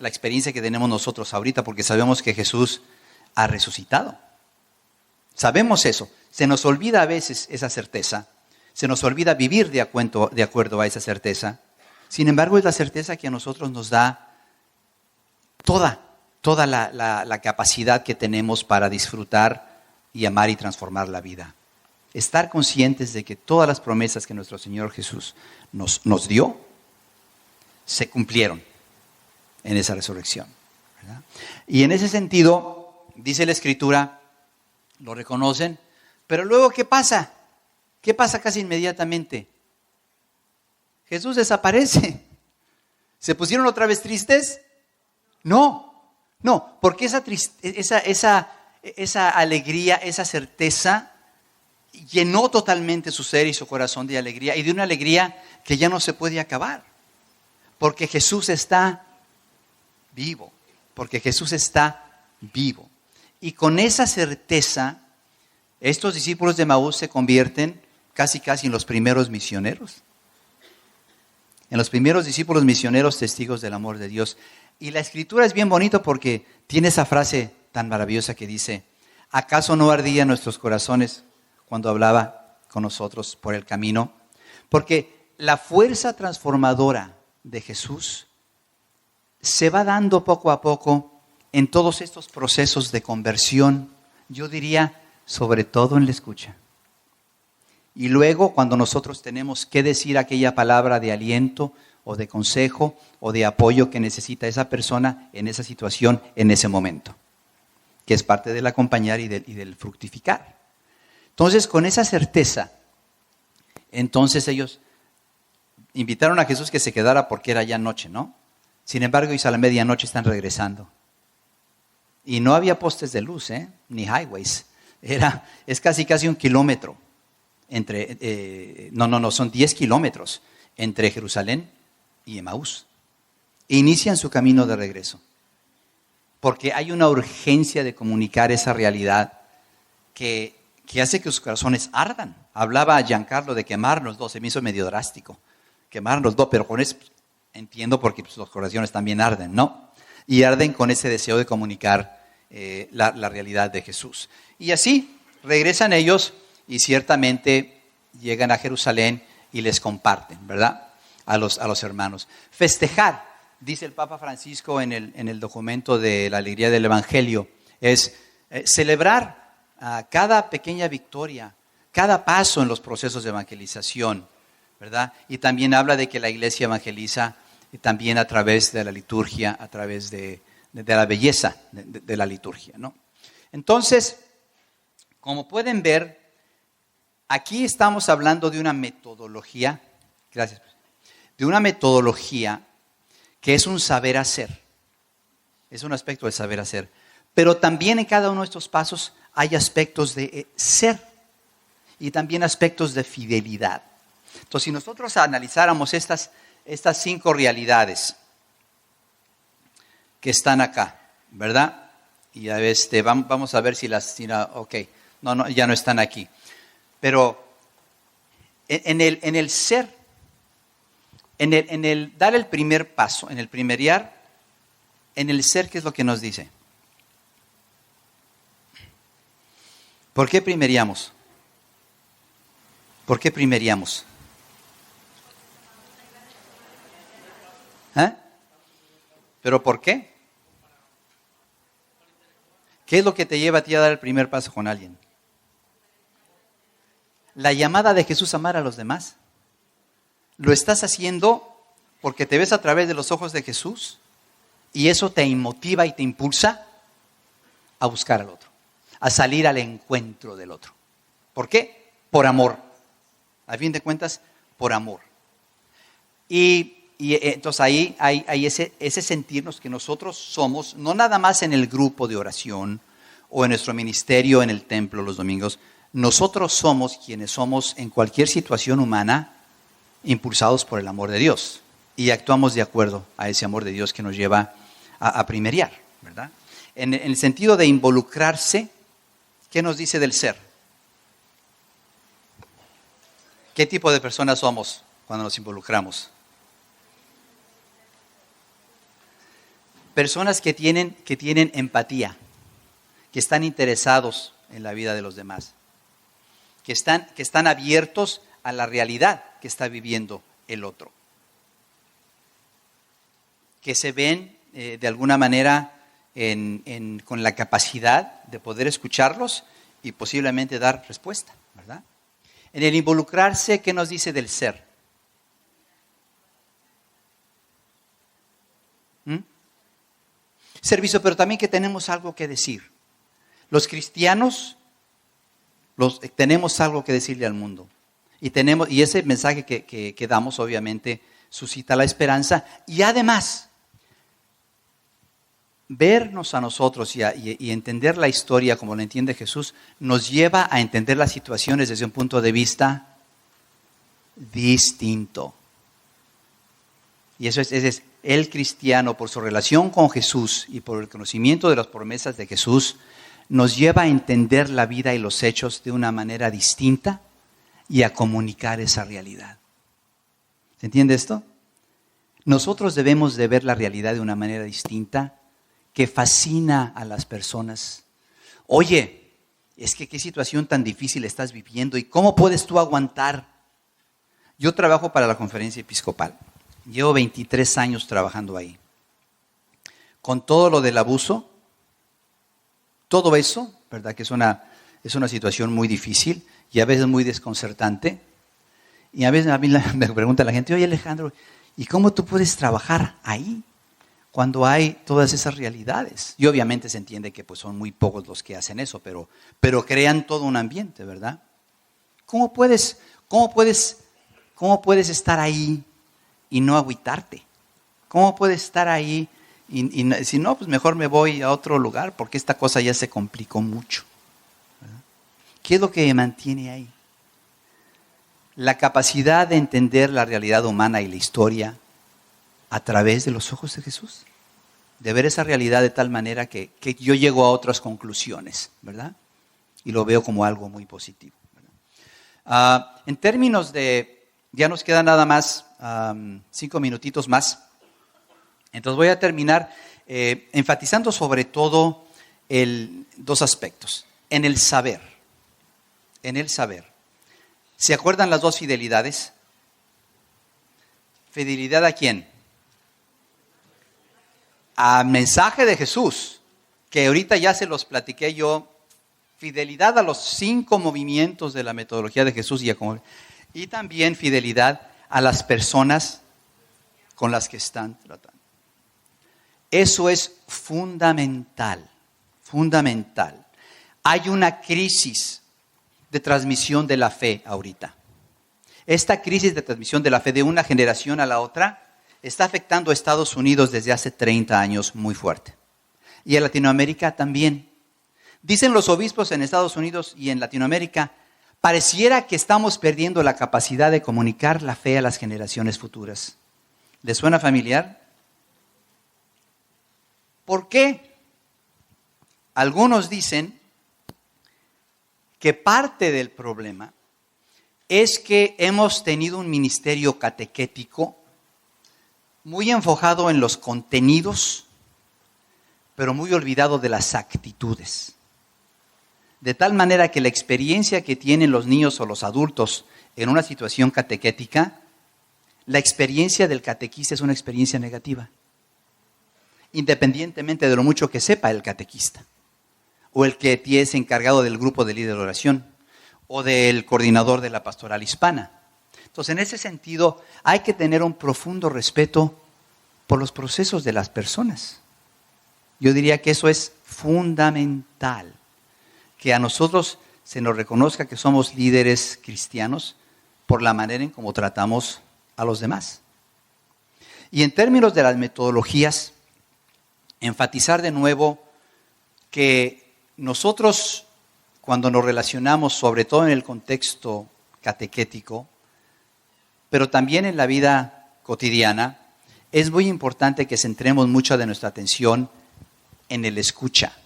experiencia que tenemos nosotros ahorita, porque sabemos que Jesús ha resucitado. Sabemos eso. Se nos olvida a veces esa certeza. Se nos olvida vivir de acuerdo a esa certeza. Sin embargo, es la certeza que a nosotros nos da toda la capacidad que tenemos para disfrutar y amar y transformar la vida. Estar conscientes de que todas las promesas que nuestro Señor Jesús nos dio se cumplieron en esa resurrección, ¿verdad? Y en ese sentido, dice la Escritura, lo reconocen, pero luego ¿qué pasa? ¿Qué pasa casi inmediatamente? Jesús desaparece. ¿Se pusieron otra vez tristes? No, porque esa alegría, esa certeza llenó totalmente su ser y su corazón de alegría, y de una alegría que ya no se puede acabar, porque Jesús está vivo, Y con esa certeza, estos discípulos de Emaús se convierten casi en los primeros misioneros. En los primeros discípulos misioneros, testigos del amor de Dios. Y la Escritura es bien bonito porque tiene esa frase tan maravillosa que dice: ¿acaso no ardían nuestros corazones cuando hablaba con nosotros por el camino? Porque la fuerza transformadora de Jesús se va dando poco a poco en todos estos procesos de conversión, yo diría, sobre todo en la escucha. Y luego, cuando nosotros tenemos que decir aquella palabra de aliento o de consejo o de apoyo que necesita esa persona en esa situación, en ese momento, que es parte del acompañar y del fructificar. Entonces, con esa certeza, entonces ellos invitaron a Jesús que se quedara porque era ya noche, ¿no? Sin embargo, ellos a la medianoche están regresando. Y no había postes de luz, ni highways. Es casi 1 kilómetro. Son 10 kilómetros entre Jerusalén y Emaús. E inician su camino de regreso. Porque hay una urgencia de comunicar esa realidad que hace que sus corazones ardan. Hablaba a Giancarlo de quemarnos dos, se me hizo medio drástico. Quemarnos dos, pero con eso entiendo porque los corazones también arden, ¿no? Y arden con ese deseo de comunicar la realidad de Jesús. Y así regresan ellos y ciertamente llegan a Jerusalén y les comparten, ¿verdad? A los hermanos. Festejar dice el Papa Francisco en el documento de la alegría del Evangelio, es celebrar cada pequeña victoria, cada paso en los procesos de evangelización, ¿verdad? Y también habla de que la iglesia evangeliza también a través de la liturgia, a través de la belleza de la liturgia, ¿no? Entonces, como pueden ver, aquí estamos hablando de una metodología, gracias, de una metodología que es un saber hacer, es un aspecto del saber hacer, pero también en cada uno de estos pasos hay aspectos de ser y también aspectos de fidelidad. Entonces, si nosotros analizáramos estas 5 realidades que están acá, ¿verdad? Y vamos a ver si ok, no, ya no están aquí. Pero en el ser, en el dar el primer paso, en el primerear, en el ser, ¿qué es lo que nos dice? ¿Por qué primeriamos? ¿Por qué primeriamos? ¿Pero por qué? ¿Qué es lo que te lleva a ti a dar el primer paso con alguien? La llamada de Jesús a amar a los demás. ¿Lo estás haciendo porque te ves a través de los ojos de Jesús? Y eso te motiva y te impulsa a buscar al otro, a salir al encuentro del otro. ¿Por qué? Por amor. A fin de cuentas, por amor. Y entonces ahí hay ese sentirnos que nosotros somos, no nada más en el grupo de oración o en nuestro ministerio en el templo los domingos, nosotros somos quienes somos en cualquier situación humana impulsados por el amor de Dios y actuamos de acuerdo a ese amor de Dios que nos lleva a primeriar, ¿verdad? En el sentido de involucrarse, ¿qué nos dice del ser? ¿Qué tipo de personas somos cuando nos involucramos? Personas que tienen empatía, que están interesados en la vida de los demás, que están abiertos a la realidad que está viviendo el otro, que se ven de alguna manera con la capacidad de poder escucharlos y posiblemente dar respuesta, ¿verdad? En el involucrarse, ¿qué nos dice del ser? Servicio, pero también que tenemos algo que decir. Los cristianos tenemos algo que decirle al mundo. Y ese mensaje que damos, obviamente, suscita la esperanza. Y además, vernos a nosotros y entender la historia como la entiende Jesús, nos lleva a entender las situaciones desde un punto de vista distinto. Y eso es el cristiano, por su relación con Jesús y por el conocimiento de las promesas de Jesús, nos lleva a entender la vida y los hechos de una manera distinta y a comunicar esa realidad. ¿Se entiende esto? Nosotros debemos de ver la realidad de una manera distinta que fascina a las personas. Oye, es que qué situación tan difícil estás viviendo y cómo puedes tú aguantar. Yo trabajo para la Conferencia Episcopal. Llevo 23 años trabajando ahí. Con todo lo del abuso, todo eso, ¿verdad? Que es una situación muy difícil y a veces muy desconcertante. Y a veces a mí me pregunta la gente, oye Alejandro, ¿y cómo tú puedes trabajar ahí cuando hay todas esas realidades? Y obviamente se entiende que pues, son muy pocos los que hacen eso, pero crean todo un ambiente, ¿verdad? ¿Cómo puedes estar ahí y no agüitarte? ¿Cómo puedes estar ahí y si no, pues mejor me voy a otro lugar porque esta cosa ya se complicó mucho, ¿verdad? ¿Qué es lo que me mantiene ahí? La capacidad de entender la realidad humana y la historia a través de los ojos de Jesús. De ver esa realidad de tal manera que yo llego a otras conclusiones, ¿verdad? Y lo veo como algo muy positivo, ¿verdad? En términos de, ya nos queda nada más 5 minutitos más. Entonces voy a terminar enfatizando sobre todo 2 aspectos. En el saber. ¿Se acuerdan las 2 fidelidades? ¿Fidelidad a quién? al mensaje de Jesús, que ahorita ya se los platiqué yo, fidelidad a los 5 movimientos de la metodología de Jesús y también fidelidad a las personas con las que están tratando. Eso es fundamental, fundamental. Hay una crisis de transmisión de la fe ahorita. Esta crisis de transmisión de la fe de una generación a la otra está afectando a Estados Unidos desde hace 30 años muy fuerte. Y a Latinoamérica también. Dicen los obispos en Estados Unidos y en Latinoamérica, pareciera que estamos perdiendo la capacidad de comunicar la fe a las generaciones futuras. ¿Les suena familiar? ¿Por qué? Algunos dicen que parte del problema es que hemos tenido un ministerio catequético muy enfocado en los contenidos, pero muy olvidado de las actitudes. De tal manera que la experiencia que tienen los niños o los adultos en una situación catequética, la experiencia del catequista es una experiencia negativa, independientemente de lo mucho que sepa el catequista, o el que es encargado del grupo de líder de oración, o del coordinador de la pastoral hispana. Entonces, en ese sentido, hay que tener un profundo respeto por los procesos de las personas. Yo diría que eso es fundamental, que a nosotros se nos reconozca que somos líderes cristianos por la manera en cómo tratamos a los demás. Y en términos de las metodologías, enfatizar de nuevo que nosotros, cuando nos relacionamos, sobre todo en el contexto catequético, pero también en la vida cotidiana, es muy importante que centremos mucha de nuestra atención en el escucha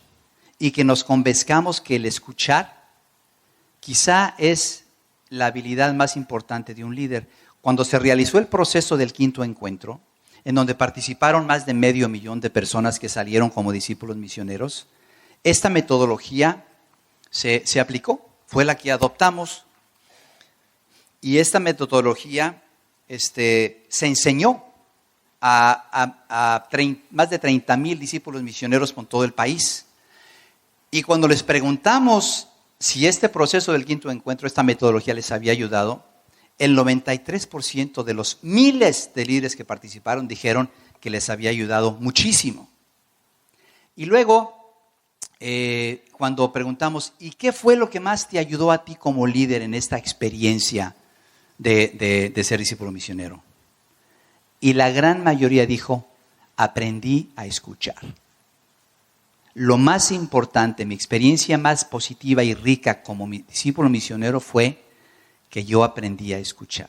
y que nos convenzcamos que el escuchar quizá es la habilidad más importante de un líder. Cuando se realizó el proceso del 5º encuentro, en donde participaron más de 500,000 de personas que salieron como discípulos misioneros, esta metodología se aplicó, fue la que adoptamos, y esta metodología se enseñó a más de 30,000 discípulos misioneros por todo el país. Y cuando les preguntamos si este proceso del 5º encuentro, esta metodología les había ayudado, el 93% de los miles de líderes que participaron dijeron que les había ayudado muchísimo. Y luego, cuando preguntamos, ¿y qué fue lo que más te ayudó a ti como líder en esta experiencia de ser discípulo misionero? Y la gran mayoría dijo, aprendí a escuchar. Lo más importante, mi experiencia más positiva y rica como mi discípulo misionero fue que yo aprendí a escuchar.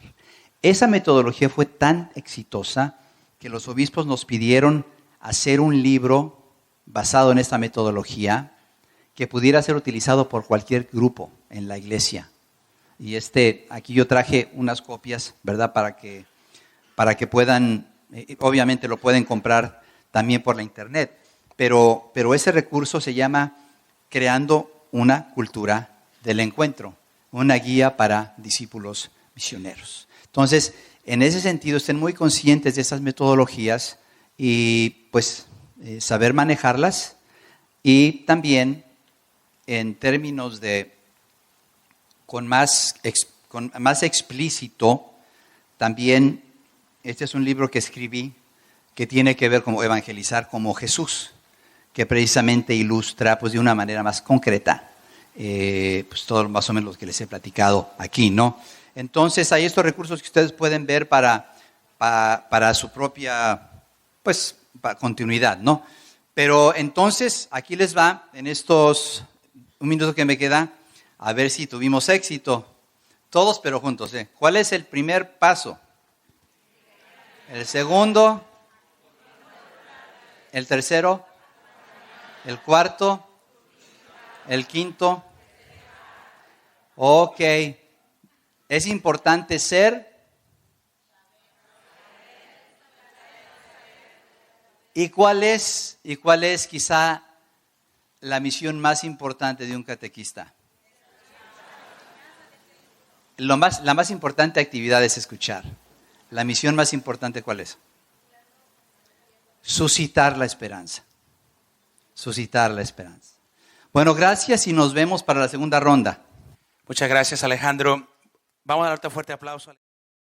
Esa metodología fue tan exitosa que los obispos nos pidieron hacer un libro basado en esta metodología que pudiera ser utilizado por cualquier grupo en la iglesia. Y aquí yo traje unas copias, ¿verdad? Para que puedan, obviamente lo pueden comprar también por la internet, pero ese recurso se llama Creando una cultura del encuentro, una guía para discípulos misioneros. Entonces, en ese sentido, estén muy conscientes de esas metodologías y pues saber manejarlas, y también en términos de con más explícito, también este es un libro que escribí que tiene que ver con evangelizar como Jesús, que precisamente ilustra pues de una manera más concreta pues todo más o menos lo que les he platicado aquí, ¿no? Entonces hay estos recursos que ustedes pueden ver para su propia pues continuidad, ¿no? Pero entonces aquí les va, en estos un minuto que me queda, a ver si tuvimos éxito. Todos pero juntos, ¿eh? ¿Cuál es el primer paso? El segundo, el tercero, el cuarto, el quinto. Ok. Es importante ser. ¿Y cuál es quizá la misión más importante de un catequista? La más importante actividad es escuchar. La misión más importante, ¿cuál es? suscitar la esperanza. Suscitar la esperanza. Bueno, gracias y nos vemos para la segunda ronda. Muchas gracias, Alejandro. Vamos a darte un fuerte aplauso.